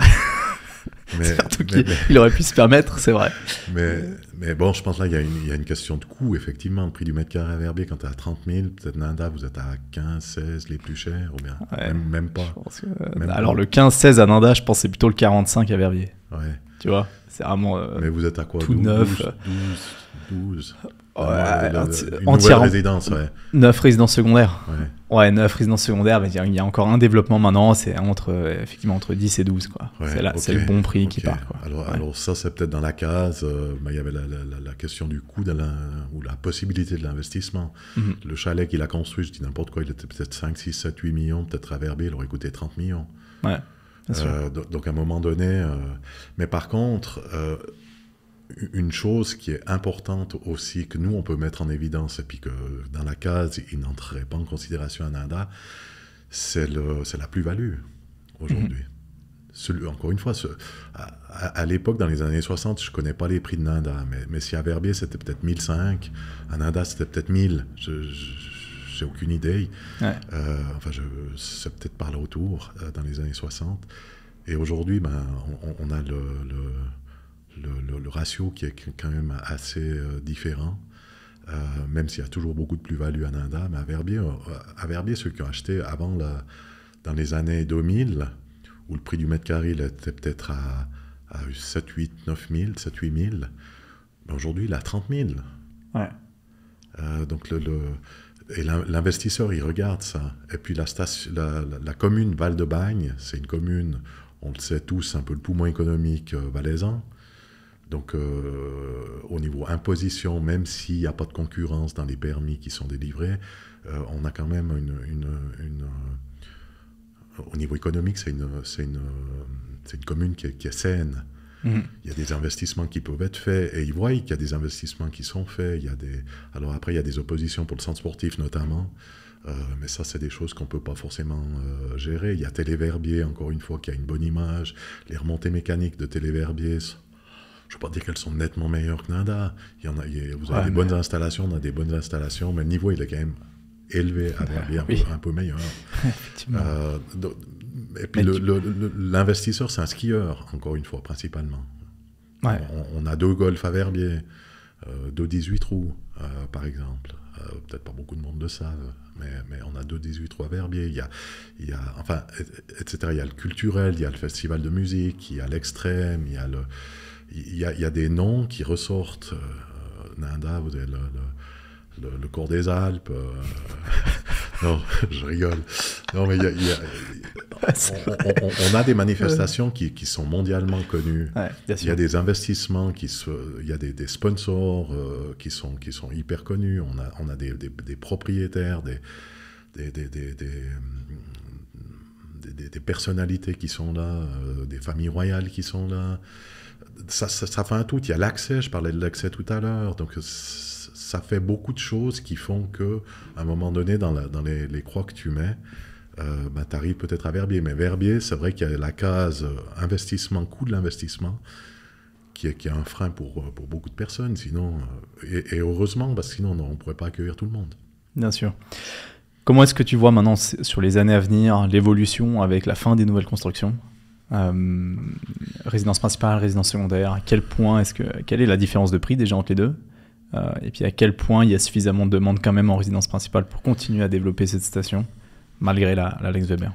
Il aurait pu se permettre, c'est vrai. Mais bon, je pense là, il y a une question de coût, effectivement. Le prix du mètre carré à Verbier, quand tu es à 30 000, peut-être Nanda, vous êtes à 15, 16, les plus chers, ou bien même pas. Alors le 15-16 à Nanda, je pense que c'est plutôt le 45 à Verbier. Ouais. Tu vois, c'est vraiment mais vous êtes à quoi, tout neuf. 12 une nouvelle résidence, 9 résidences secondaires. Ouais, 9 résidences secondaires, mais il y a encore un développement maintenant, c'est effectivement entre 10 et 12. Quoi. C'est le bon prix qui part. Quoi. Alors ça, c'est peut-être dans la case, il y avait la question du coût ou la possibilité de l'investissement. Le chalet qu'il a construit, je dis n'importe quoi, il était peut-être 5, 6, 7, 8 millions, peut-être à Verbier, il aurait coûté 30 millions. Ouais, donc à un moment donné... mais par contre... une chose qui est importante aussi, que nous, on peut mettre en évidence, et puis que dans la case, il n'entrerait pas en considération à Nanda, c'est la plus-value aujourd'hui. Encore une fois, à l'époque, dans les années 60, je ne connais pas les prix de Nanda, mais si à Verbier, c'était peut-être 1005, à Nanda, c'était peut-être 1000, j'ai aucune idée. C'est peut-être par là autour, dans les années 60. Et aujourd'hui, on a le ratio qui est quand même assez différent, même s'il y a toujours beaucoup de plus-value à Nanda, mais à Verbier, ceux qui ont acheté avant, dans les années 2000, où le prix du mètre carré il était peut-être à 7, 8, 9 000, 7, 8 000, mais aujourd'hui il est à 30 000. Ouais. Donc l'investisseur, il regarde ça. Et puis la commune Val-de-Bagne, c'est une commune, on le sait tous, un peu le poumon économique valaisan. Donc, au niveau imposition, même s'il n'y a pas de concurrence dans les permis qui sont délivrés, on a quand même au niveau économique, c'est une commune qui est saine. Il y a des investissements qui peuvent être faits, et ils voient qu'il y a des investissements qui sont faits. Alors après, il y a des oppositions pour le centre sportif notamment, mais ça, c'est des choses qu'on ne peut pas forcément gérer. Il y a Téléverbier, encore une fois, qui a une bonne image. Les remontées mécaniques de Téléverbier... Je ne veux pas dire qu'elles sont nettement meilleures que Nanda. Vous avez des bonnes installations, on a des bonnes installations, mais le niveau, il est quand même élevé à Verbier, un peu meilleur. Et puis l'investisseur, c'est un skieur, encore une fois, principalement. Ouais. On a 2 golfs à Verbier, 2 18 trous, par exemple. Peut-être pas beaucoup de monde le savent, mais on a 2 18 trous à Verbier. Il y a, etc. Il y a le culturel, il y a le festival de musique, il y a l'extrême, il y a des noms qui ressortent. Nanda, vous avez le cours des Alpes. Non, je rigole. Non, mais on a des manifestations qui sont mondialement connues. Ouais, il y a des investissements, il y a des sponsors qui sont hyper connus. On a des propriétaires, des personnalités qui sont là, des familles royales qui sont là. Ça fait un tout. Il y a l'accès, je parlais de l'accès tout à l'heure, donc ça fait beaucoup de choses qui font que, à un moment donné, dans les croix que tu mets, tu arrives peut-être à Verbier. Mais Verbier, c'est vrai qu'il y a la case investissement, coût de l'investissement, qui est un frein pour beaucoup de personnes. Sinon, et heureusement, parce que sinon, on ne pourrait pas accueillir tout le monde. Bien sûr. Comment est-ce que tu vois maintenant, sur les années à venir, l'évolution avec la fin des nouvelles constructions ? Résidence principale, résidence secondaire, à quel point quelle est la différence de prix déjà entre les deux, et puis à quel point il y a suffisamment de demande quand même en résidence principale pour continuer à développer cette station malgré la Lex Weber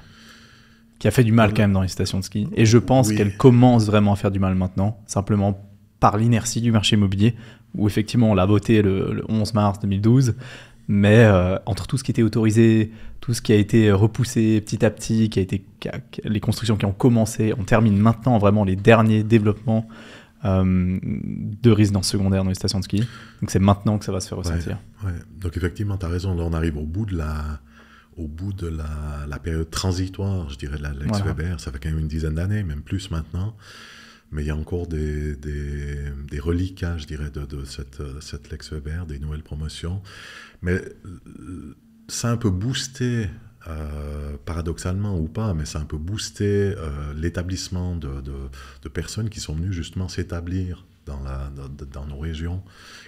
qui a fait du mal quand même dans les stations de ski, et je pense qu'elle commence vraiment à faire du mal maintenant, simplement par l'inertie du marché immobilier, où effectivement on l'a voté le 11 mars 2012, mais entre tout ce qui était autorisé, tout ce qui a été repoussé petit à petit, les constructions qui ont commencé, on termine maintenant vraiment les derniers développements de résidences secondaires dans les stations de ski. Donc c'est maintenant que ça va se faire ressentir. Ouais. Donc effectivement, tu as raison, là on arrive au bout de la période transitoire, je dirais, de la Lex Weber. Ça fait quand même une dizaine d'années, même plus maintenant. Mais il y a encore des reliquats, je dirais, de cette Lex Weber, des nouvelles promotions. Mais ça a un peu boosté, paradoxalement ou pas, mais ça a un peu boosté l'établissement de personnes qui sont venues justement s'établir dans nos régions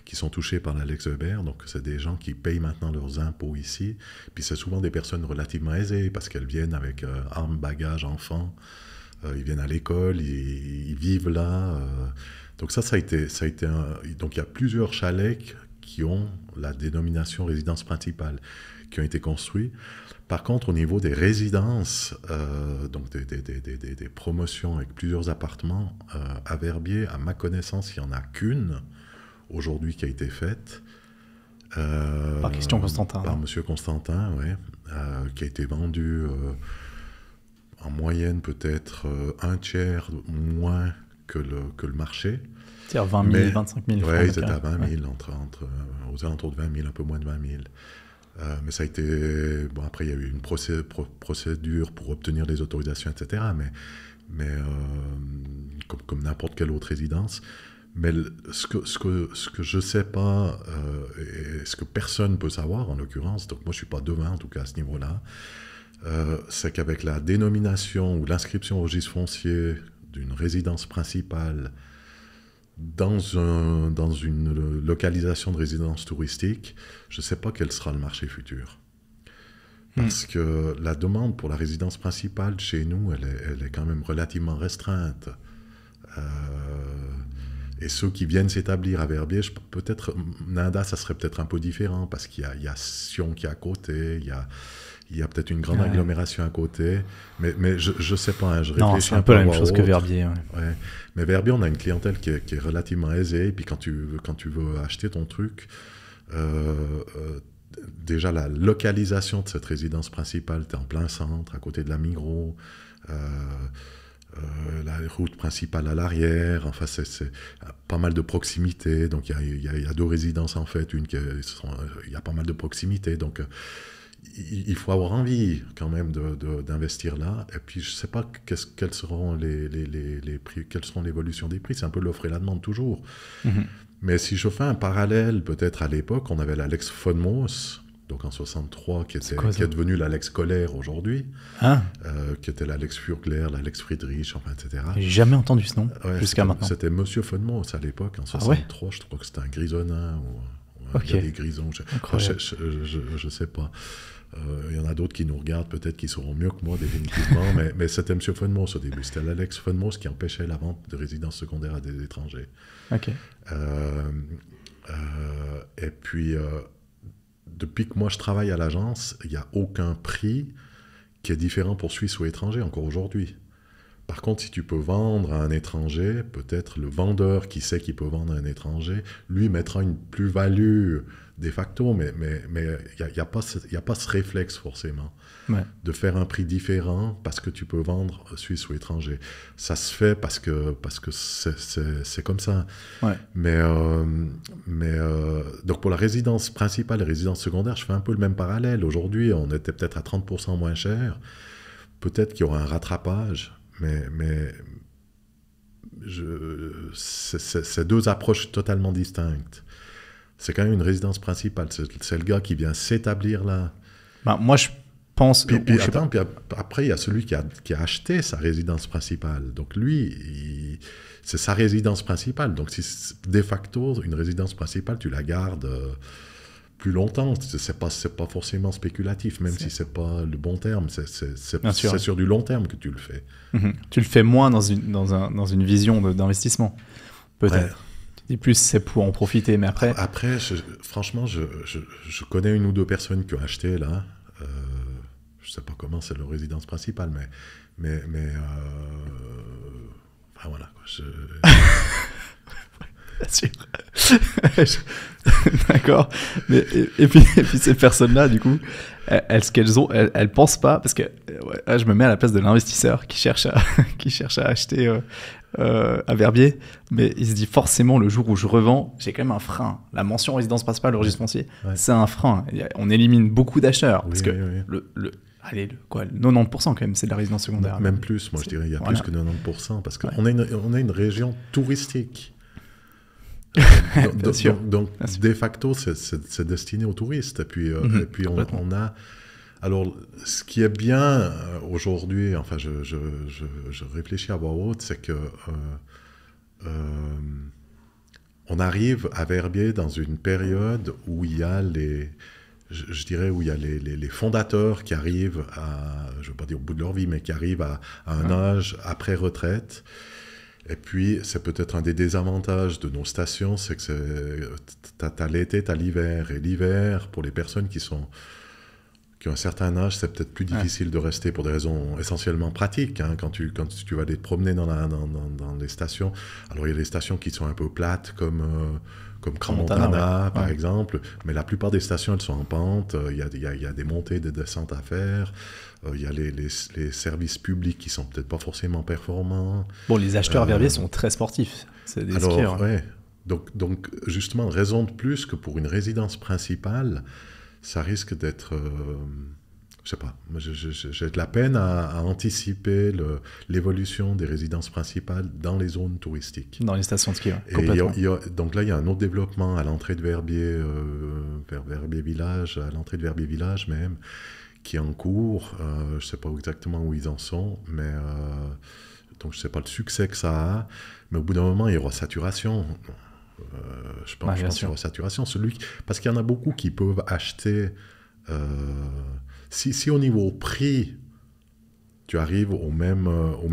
qui sont touchées par la Lex Weber. Donc c'est des gens qui payent maintenant leurs impôts ici. Puis c'est souvent des personnes relativement aisées parce qu'elles viennent avec armes, bagages, enfants. Ils viennent à l'école, ils vivent là. Donc ça a été donc il y a plusieurs chalets qui ont la dénomination résidence principale, qui ont été construits. Par contre, au niveau des résidences, donc des promotions avec plusieurs appartements, à Verbier, à ma connaissance, il n'y en a qu'une aujourd'hui qui a été faite. Par Christian Constantin. Par Monsieur Constantin, oui, qui a été vendue en moyenne peut-être un tiers moins que le marché. C'est-à-dire 20 000, 25 000 francs. Oui, c'était à 20 000, aux alentours de 20 000, un peu moins de 20 000. Mais ça a été... Bon, après, il y a eu une procédure pour obtenir les autorisations, etc. Mais comme n'importe quelle autre résidence. Mais ce que je ne sais pas, et ce que personne ne peut savoir, en l'occurrence, donc moi je ne suis pas devin, en tout cas à ce niveau-là, c'est qu'avec la dénomination ou l'inscription au registre foncier d'une résidence principale dans une localisation de résidence touristique, je ne sais pas quel sera le marché futur. Parce que la demande pour la résidence principale chez nous, elle est quand même relativement restreinte. Et ceux qui viennent s'établir à Verbier, peut-être, Nanda, ça serait peut-être un peu différent, parce qu'il y a Sion qui est à côté, il y a peut-être une grande agglomération à côté, mais je ne sais pas, je réfléchis. Non, c'est un peu la même chose que Verbier. Ouais. Mais Verbier, on a une clientèle qui est relativement aisée, et puis quand tu veux acheter ton truc, déjà la localisation de cette résidence principale, tu es en plein centre, à côté de la Migros, la route principale à l'arrière, enfin c'est pas mal de proximité, donc il y a deux résidences en fait, il y a pas mal de proximité, donc il faut avoir envie quand même d'investir là, et puis je sais pas quels seront les prix, quelles seront l'évolution des prix, c'est un peu l'offre et la demande toujours. Mais si je fais un parallèle, peut-être à l'époque, on avait la Lex Fonmos, donc en 63, qui est devenue la Lex Kohler aujourd'hui, qui était la Lex Furgler, la Lex Friedrich, enfin, etc. J'ai jamais entendu ce nom jusqu'à maintenant. C'était Monsieur Fonmos à l'époque, en 63, je crois que c'était un Grisonin, ou il y a des Grisons, je sais pas. Il y en a d'autres qui nous regardent, peut-être qui sauront mieux que moi définitivement, mais c'était M. Fonmos au début. C'était l'Alex Fonmos qui empêchait la vente de résidences secondaires à des étrangers. Et puis, depuis que moi je travaille à l'agence, il n'y a aucun prix qui est différent pour Suisse ou étranger encore aujourd'hui. Par contre, si tu peux vendre à un étranger, peut-être le vendeur qui sait qu'il peut vendre à un étranger, lui mettra une plus-value de facto, mais il n'y a pas ce réflexe forcément de faire un prix différent parce que tu peux vendre Suisse ou étranger. Ça se fait parce que c'est comme ça. Mais donc pour la résidence principale et résidence secondaire, je fais un peu le même parallèle. Aujourd'hui, on était peut-être à 30% moins cher. Peut-être qu'il y aura un rattrapage. Mais c'est deux approches totalement distinctes. C'est quand même une résidence principale. C'est le gars qui vient s'établir là. Moi, je pense... Puis après, il y a celui qui a acheté sa résidence principale. Donc lui, c'est sa résidence principale. Donc de facto, une résidence principale, tu la gardes plus longtemps. C'est pas forcément spéculatif, même si c'est pas le bon terme. C'est sur du long terme que tu le fais. Tu le fais moins dans une vision d'investissement, peut-être. Et plus c'est pour en profiter, mais après... Après, franchement, je connais une ou deux personnes qui ont acheté là. Je sais pas comment c'est leur résidence principale, mais Ah, voilà, quoi. Bien sûr. D'accord. Mais, et puis ces personnes-là, du coup, elles pensent pas, parce que là, je me mets à la place de l'investisseur qui cherche à acheter à Verbier, mais il se dit forcément le jour où je revends, j'ai quand même un frein. La mention résidence principale, le registre foncier, c'est un frein. On élimine beaucoup d'acheteurs, parce que le 90% quand même, c'est de la résidence secondaire. Même plus, moi je dirais, il y a plus que 90%, parce qu'on a une région touristique. Donc de facto, c'est destiné aux touristes. Et puis on a... Alors, ce qui est bien aujourd'hui, enfin, je réfléchis à voix haute, c'est que on arrive à Verbier dans une période où il y a les fondateurs qui arrivent à, je ne veux pas dire au bout de leur vie, mais qui arrivent à un âge après retraite. Et puis, c'est peut-être un des désavantages de nos stations, c'est que t'as l'été, t'as l'hiver. Et l'hiver, pour les personnes qui ont un certain âge, c'est peut-être plus difficile de rester pour des raisons essentiellement pratiques. Hein, quand tu vas aller te promener dans les stations, alors il y a des stations qui sont un peu plates, comme Crans-Montana, par exemple, mais la plupart des stations, elles sont en pente, il y a des montées, des descentes à faire, il y a les services publics qui sont peut-être pas forcément performants. Bon, les acheteurs Verbier sont très sportifs, c'est des skieurs. Donc, justement, raison de plus que pour une résidence principale, ça risque d'être... je sais pas, moi j'ai de la peine à anticiper l'évolution des résidences principales dans les zones touristiques. Dans les stations de ski, complètement. Donc là, il y a un autre développement à l'entrée de Verbier, vers Verbier Village, à l'entrée de Verbier Village même, qui est en cours. Je ne sais pas exactement où ils en sont, mais donc je ne sais pas le succès que ça a, mais au bout d'un moment, il y aura saturation. Je pense qu'il y aura saturation. Parce qu'il y en a beaucoup qui peuvent acheter... Si au niveau prix, tu arrives au même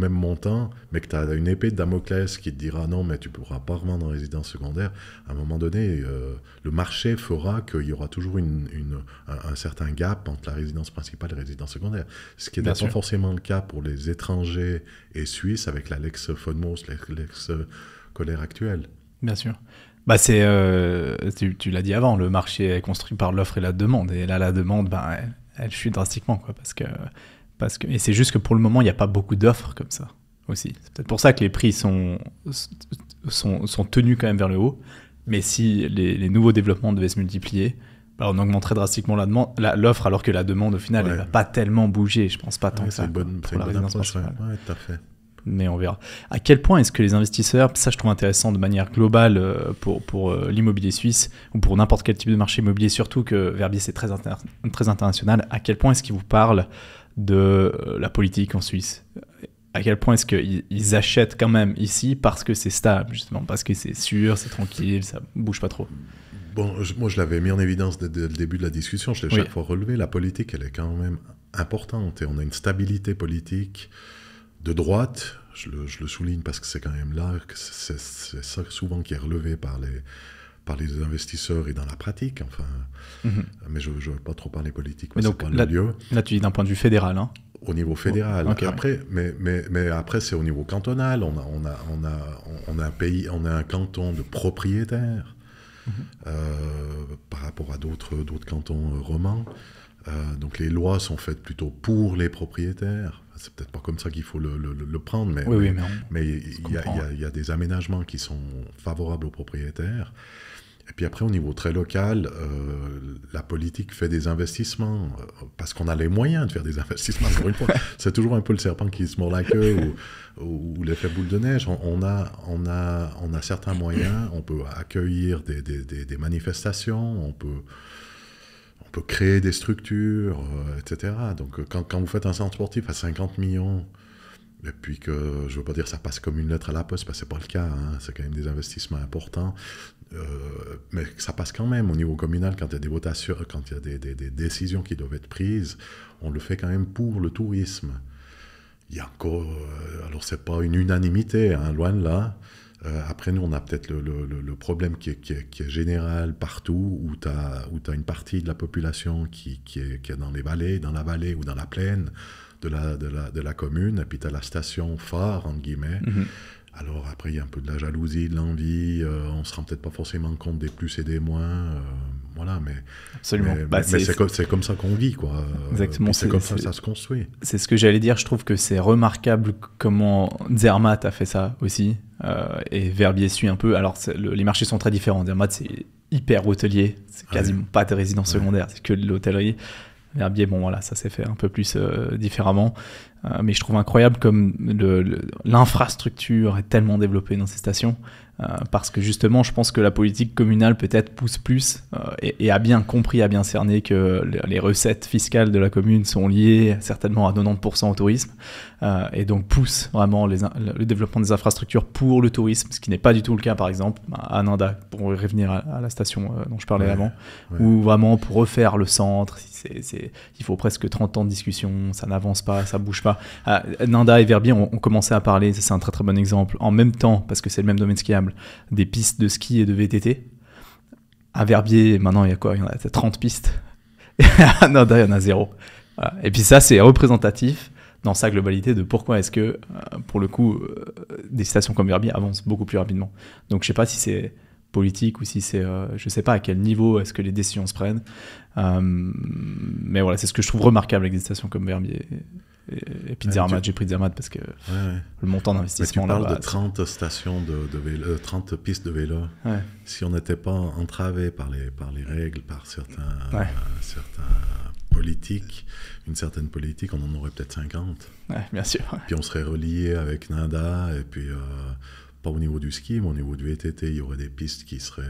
montant, mais que tu as une épée de Damoclès qui te dira non, mais tu ne pourras pas revendre en résidence secondaire, à un moment donné, le marché fera qu'il y aura toujours un certain gap entre la résidence principale et la résidence secondaire. Ce qui n'est pas forcément le cas pour les étrangers et Suisses avec la Lex Fonmos, Lex Colère actuelle. Bien sûr. Tu l'as dit avant, le marché est construit par l'offre et la demande. Et là, la demande, elle chute drastiquement, quoi, et c'est juste que pour le moment, il n'y a pas beaucoup d'offres comme ça aussi. C'est peut-être pour ça que les prix sont tenus quand même vers le haut. Mais si les nouveaux développements devaient se multiplier, on augmenterait drastiquement l'offre, alors que la demande, au final, elle ne va pas tellement bouger. Je ne pense pas tant que ça. C'est une bonne approche, oui, tout à fait. Mais on verra. À quel point est-ce que les investisseurs, ça je trouve intéressant de manière globale pour l'immobilier suisse, ou pour n'importe quel type de marché immobilier, surtout que Verbier c'est très international, à quel point est-ce qu'ils vous parlent de la politique en Suisse ? À quel point est-ce qu'ils achètent quand même ici parce que c'est stable, justement, parce que c'est sûr, c'est tranquille, ça bouge pas trop ? Bon, moi je l'avais mis en évidence dès le début de la discussion, je l'ai chaque fois relevé, la politique elle est quand même importante et on a une stabilité politique de droite, je le souligne parce que c'est quand même là, que c'est ça souvent qui est relevé par les investisseurs et dans la pratique, enfin. Mais je ne veux pas trop parler politique, mais donc, c'est pas le lieu. Là, tu dis d'un point de vue fédéral, hein. Au niveau fédéral. Après, mais après, c'est au niveau cantonal. On a un pays, on a un canton de propriétaires par rapport à d'autres cantons romans. Donc les lois sont faites plutôt pour les propriétaires. C'est peut-être pas comme ça qu'il faut le prendre, mais il y a des aménagements qui sont favorables aux propriétaires. Et puis après, au niveau très local, la politique fait des investissements parce qu'on a les moyens de faire des investissements. Encore une fois, c'est toujours un peu le serpent qui se mord la queue ou l'effet boule de neige. On a certains moyens. On peut accueillir des manifestations. On peut créer des structures, etc. Donc, quand vous faites un centre sportif à 50 millions, et puis que, je ne veux pas dire ça passe comme une lettre à la poste, parce que ce n'est pas le cas, hein, c'est quand même des investissements importants, mais ça passe quand même au niveau communal, quand il y a des votations, quand il y a des décisions qui doivent être prises, on le fait quand même pour le tourisme. Il y a encore... alors, ce n'est pas une unanimité, hein, loin de là. Après, nous, on a peut-être le problème qui est général partout, où tu as une partie de la population qui est dans la vallée ou dans la plaine de la commune, et puis tu as la station phare, entre guillemets, Alors après, il y a un peu de la jalousie, de l'envie, on se rend peut-être pas forcément compte des plus et des moins, voilà, mais Absolument. mais c'est comme ça qu'on vit, quoi. Exactement. C'est comme ça que ça se construit. C'est ce que j'allais dire, je trouve que c'est remarquable comment Zermatt a fait ça aussi, et Verbier suit un peu. Alors les marchés sont très différents, Zermatt c'est hyper hôtelier, c'est quasiment pas de résidence secondaire, c'est que de l'hôtellerie. Verbier, bon voilà, ça s'est fait un peu plus différemment, mais je trouve incroyable comme l'infrastructure est tellement développée dans ces stations, parce que justement, je pense que la politique communale peut-être pousse plus et a bien compris, a bien cerné que les recettes fiscales de la commune sont liées certainement à 90% au tourisme, et donc pousse vraiment le développement des infrastructures pour le tourisme, ce qui n'est pas du tout le cas par exemple à Nanda, pour revenir à la station dont je parlais avant, où vraiment pour refaire le centre, il faut presque 30 ans de discussion, ça n'avance pas, ça bouge pas. Nanda et Verbier ont commencé à parler, c'est un très très bon exemple, en même temps, parce que c'est le même domaine skiable, des pistes de ski et de VTT. À Verbier, maintenant, il y a quoi ? Il y en a 30 pistes. Et à Nanda, il y en a 0. Voilà. Et puis ça, c'est représentatif dans sa globalité de pourquoi est-ce que, pour le coup, des stations comme Verbier avancent beaucoup plus rapidement. Donc, je ne sais pas si c'est politique ou si c'est... je ne sais pas à quel niveau est-ce que les décisions se prennent. Mais voilà, c'est ce que je trouve remarquable avec des stations comme Verbier. Et puis Zermatt, j'ai pris Zermatt parce que le montant d'investissement là-bas... Tu parles de 30 stations de vélo, 30 pistes de vélo. Ouais. Si on n'était pas entravé par les règles, par certains politiques, une certaine politique, on en aurait peut-être 50. Ouais, bien sûr. Ouais. Puis on serait relié avec Nanda, et puis pas au niveau du ski, mais au niveau du VTT, il y aurait des pistes qui seraient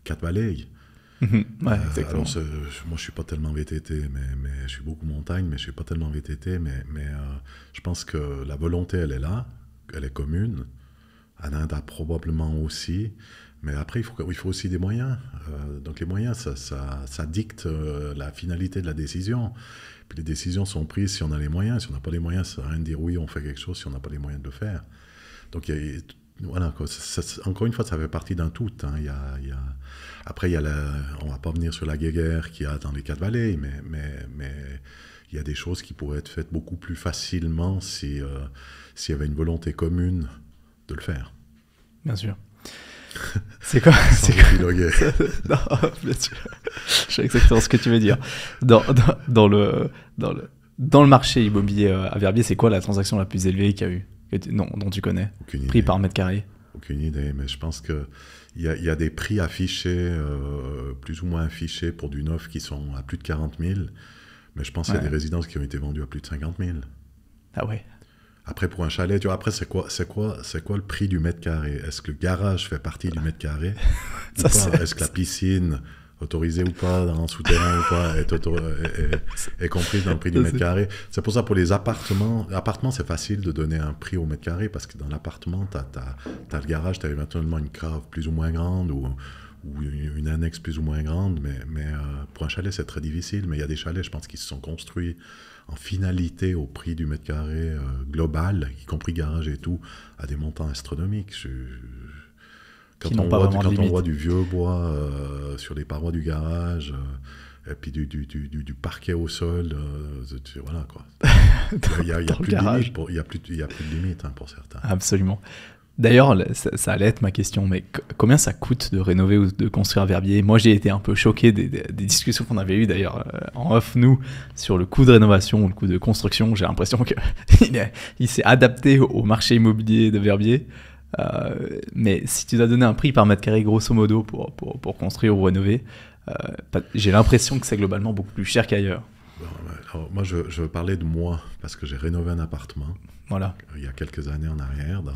4 balayes. Ouais, exactement. Alors, moi, je suis pas tellement VTT, mais je suis beaucoup montagne, mais je suis pas tellement VTT. Mais je pense que la volonté, elle est là, elle est commune. À Nanda, probablement aussi. Mais après, il faut aussi des moyens. Donc les moyens, ça dicte la finalité de la décision. Puis les décisions sont prises si on a les moyens. Si on n'a pas les moyens, ça ne sert à rien de dire oui, on fait quelque chose si on n'a pas les moyens de le faire. Donc voilà, encore une fois, ça fait partie d'un tout. Hein. Après, on ne va pas venir sur la guéguerre qu'il y a dans les 4 vallées, mais il y a des choses qui pourraient être faites beaucoup plus facilement s'il y avait une volonté commune de le faire. Bien sûr. C'est quoi Non, bien sûr. Je sais exactement ce que tu veux dire. Dans le marché immobilier à Verbier, c'est quoi la transaction la plus élevée qu'il y a eu dont tu connais? Aucune prix idée. Par mètre carré? Aucune idée, mais je pense qu'il y a des prix affichés, plus ou moins affichés pour du neuf qui sont à plus de 40 000, mais je pense qu'il y a des résidences qui ont été vendues à plus de 50 000. Ah ouais. Après, pour un chalet, tu vois, après, c'est quoi le prix du mètre carré? Est-ce que le garage fait partie du mètre carré ou pas? Est-ce que la piscine, autorisée ou pas, dans le souterrain ou pas, est comprise dans le prix du mètre carré? C'est pour ça, pour les appartements, c'est facile de donner un prix au mètre carré, parce que dans l'appartement, t'as le garage, t'as éventuellement une cave plus ou moins grande, ou une annexe plus ou moins grande, mais pour un chalet, c'est très difficile. Mais il y a des chalets, je pense, qui se sont construits en finalité au prix du mètre carré global, y compris garage et tout, à des montants astronomiques. Quand on voit du vieux bois sur les parois du garage, et puis du parquet au sol, voilà quoi. Il y a plus de limite, il y a plus de limite pour certains. Absolument. D'ailleurs, ça allait être ma question, mais combien ça coûte de rénover ou de construire Verbier? Moi, j'ai été un peu choqué des discussions qu'on avait eues d'ailleurs en off, nous, sur le coût de rénovation ou le coût de construction. J'ai l'impression qu'il s'est adapté au marché immobilier de Verbier. Mais si tu dois donner un prix par mètre carré, grosso modo, pour construire ou rénover, j'ai l'impression que c'est globalement beaucoup plus cher qu'ailleurs. Alors, moi, je veux parler de moi, parce que j'ai rénové un appartement. Voilà. Il y a quelques années en arrière, dans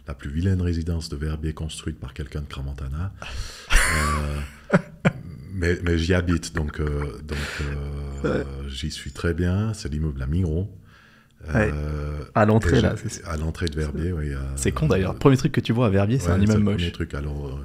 la plus vilaine résidence de Verbier construite par quelqu'un de Crans-Montana. mais j'y habite, donc j'y suis très bien. C'est l'immeuble à Migros. À l'entrée, là. À l'entrée de Verbier, oui. C'est con d'ailleurs. Le premier truc que tu vois à Verbier, c'est un immeuble moche. C'est le premier truc. Alors,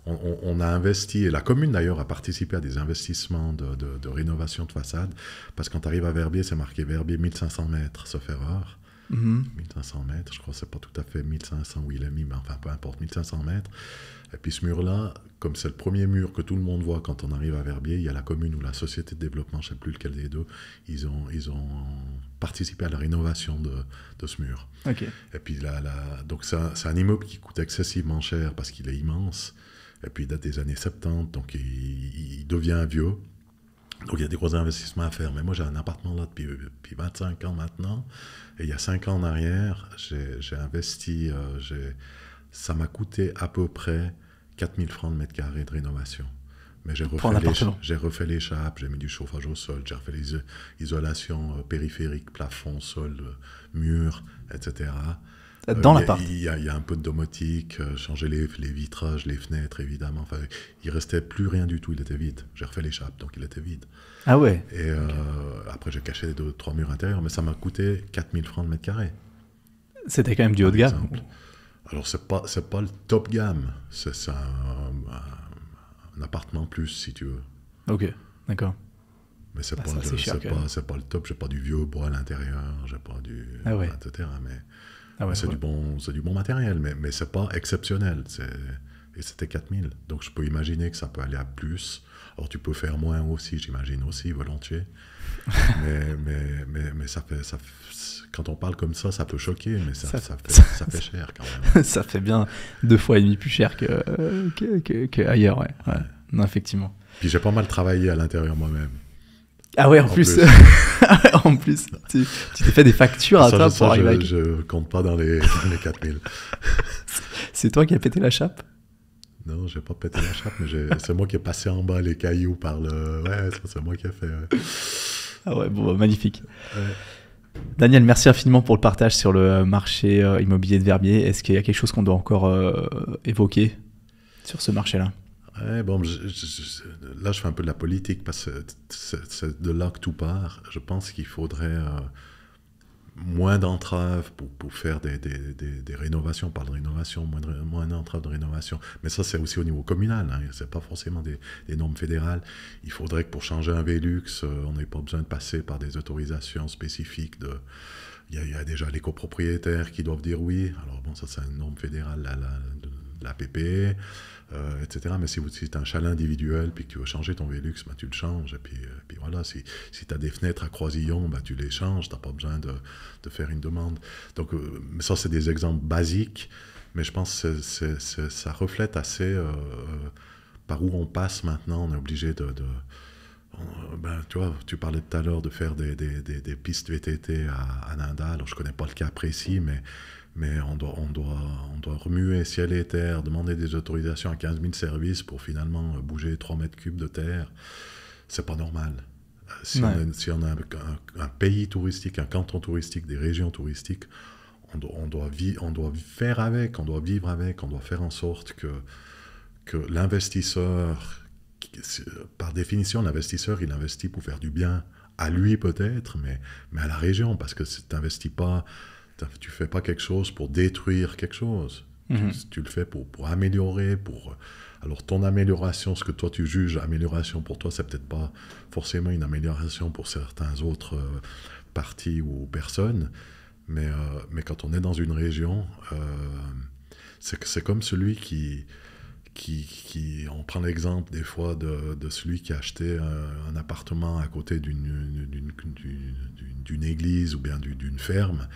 on a investi, et la commune d'ailleurs a participé à des investissements de rénovation de façade, parce que quand tu arrives à Verbier, c'est marqué Verbier 1500 mètres, sauf erreur. 1500 mètres, je crois que c'est pas tout à fait 1500 où il a mis, mais enfin peu importe, 1500 mètres. Et puis ce mur-là, comme c'est le premier mur que tout le monde voit quand on arrive à Verbier, il y a la commune ou la société de développement, je ne sais plus lequel des deux, ils ont participé à la rénovation de ce mur. Okay. Et puis donc c'est un immeuble qui coûte excessivement cher parce qu'il est immense, et puis il date des années 70, donc il devient vieux. Donc il y a des gros investissements à faire. Mais moi j'ai un appartement là depuis 25 ans maintenant, et il y a 5 ans en arrière, j'ai investi, ça m'a coûté à peu près 4 000 francs le mètre carré de rénovation. Mais j'ai refait les chapes, j'ai mis du chauffage au sol, j'ai refait les isolations périphériques, plafond, sol, murs, etc. Dans l'appart. Il y a un peu de domotique, changer les vitrages, les fenêtres, évidemment. Enfin, il restait plus rien du tout, il était vide. J'ai refait les chapes, donc il était vide. Ah ouais. Et après, j'ai caché 2-3 murs intérieurs, mais ça m'a coûté 4 000 francs le mètre carré. C'était quand même du haut de gamme. Alors, c'est pas le top gamme, c'est un appartement plus, si tu veux. Ok, d'accord. Mais c'est pas le top, j'ai pas du vieux bois à l'intérieur, j'ai pas du... etc. Mais c'est du bon matériel, mais c'est pas exceptionnel. Et c'était 4000. Donc je peux imaginer que ça peut aller à plus. Alors tu peux faire moins aussi, j'imagine aussi, volontiers. mais ça fait, quand on parle comme ça peut choquer, mais ça fait cher quand même. Ça fait bien 2,5 fois plus cher que ailleurs, ouais. Non, effectivement. Puis j'ai pas mal travaillé à l'intérieur moi-même. Ah ouais, en plus. En plus, tu t'es fait des factures à toi pour arriver avec... Je compte pas dans les 4000. C'est toi qui as pété la chape? Non, j'ai pas pété la chape, mais c'est moi qui ai passé en bas les cailloux par le... Ouais, ça, c'est moi qui ai fait... Ouais. Ah ouais, bon, magnifique. Ouais. Daniel, merci infiniment pour le partage sur le marché immobilier de Verbier. Est-ce qu'il y a quelque chose qu'on doit encore évoquer sur ce marché-là? Ouais, bon, là, je fais un peu de la politique parce que c'est de là que tout part. Je pense qu'il faudrait moins d'entraves pour faire des rénovations, pas de rénovation, moins d'entraves de rénovation. Mais ça, c'est aussi au niveau communal, hein, c'est pas forcément des normes fédérales. Il faudrait que pour changer un Velux, on n'ait pas besoin de passer par des autorisations spécifiques. Il y a déjà les copropriétaires qui doivent dire oui. Alors bon, ça, c'est une norme fédérale, la PPE. Etc. Mais si tu as un chalet individuel puis que tu veux changer ton Velux, ben, tu le changes. Et puis voilà, si tu as des fenêtres à croisillon, ben, tu les changes. Tu n'as pas besoin de faire une demande. Donc, ça, c'est des exemples basiques, mais je pense que ça reflète assez par où on passe maintenant. On est obligé tu vois, tu parlais tout à l'heure de faire des pistes VTT à Nanda. Alors, je ne connais pas le cas précis, mais on doit remuer ciel et terre, demander des autorisations à 15 000 services pour finalement bouger 3 mètres cubes de terre. C'est pas normal. Si on a un pays touristique, un canton touristique, des régions touristiques, on doit faire avec, on doit vivre avec, on doit faire en sorte que l'investisseur, par définition, l'investisseur, il investit pour faire du bien à lui peut-être, mais à la région, parce que tu n'investis pas... Tu ne fais pas quelque chose pour détruire quelque chose. Tu le fais pour améliorer. Alors, ton amélioration, ce que toi tu juges amélioration pour toi, c'est peut-être pas forcément une amélioration pour certains autres partis ou personnes. Mais quand on est dans une région, c'est comme celui qui on prend l'exemple des fois de celui qui a acheté un appartement à côté d'une église ou bien d'une ferme,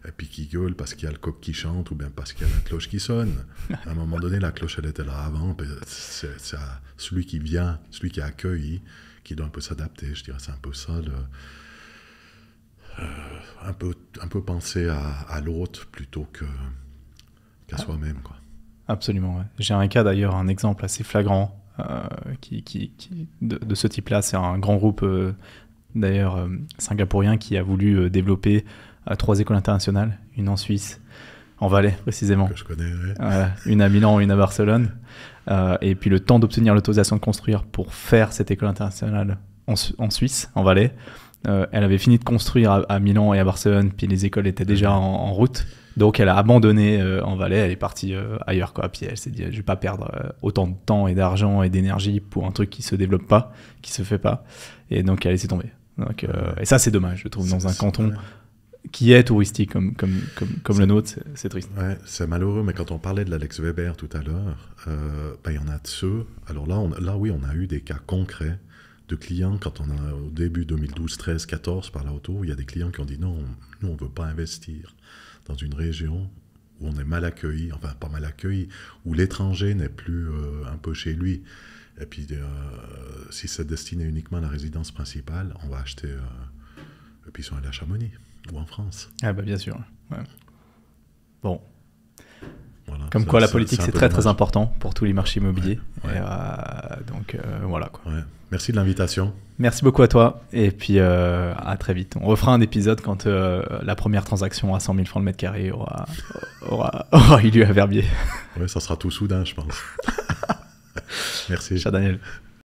et puis qui gueule parce qu'il y a le coq qui chante ou bien parce qu'il y a la cloche qui sonne. À un moment donné, la cloche, elle était là avant. C'est celui qui vient, celui qui accueille, qui doit un peu s'adapter. Je dirais c'est un peu ça, un peu penser à l'autre plutôt qu'à soi-même, quoi. Absolument, ouais. J'ai un cas d'ailleurs, un exemple assez flagrant de ce type-là. C'est un grand groupe d'ailleurs singapourien qui a voulu développer 3 écoles internationales, une en Suisse, en Valais précisément. Que je connais, ouais. Une à Milan, une à Barcelone. Et puis le temps d'obtenir l'autorisation de construire pour faire cette école internationale en Suisse, en Valais, elle avait fini de construire à Milan et à Barcelone, puis les écoles étaient déjà en route. Donc elle a abandonné en Valais, elle est partie ailleurs, quoi. Puis elle s'est dit, je vais pas perdre autant de temps et d'argent et d'énergie pour un truc qui se développe pas, qui se fait pas. Et donc elle a laissé tomber. Donc, et ça c'est dommage, je trouve, dans un canton qui est touristique comme le nôtre, c'est triste. Ouais, c'est malheureux, mais quand on parlait de l'Alex Weber tout à l'heure, il y en a de ceux. Alors là, oui, on a eu des cas concrets de clients, quand on a au début 2012, 13, 14, par là autour, il y a des clients qui ont dit non, nous, on ne veut pas investir dans une région où on est mal accueilli, enfin, pas mal accueilli, où l'étranger n'est plus un peu chez lui. Et puis, si c'est destiné uniquement à la résidence principale, on va acheter. Et puis, ils sont allés à Chamonix ou en France. Ah, bah, bien sûr. Ouais. Bon. Voilà, Comme quoi, la politique, c'est très, très important pour tous les marchés immobiliers. Ouais. Donc, voilà, quoi. Ouais. Merci de l'invitation. Merci beaucoup à toi. Et puis, à très vite. On refera un épisode quand la première transaction à 100 000 francs le mètre carré aura eu lieu à Verbier. Oui, ça sera tout soudain, je pense. Merci. Ciao, Daniel.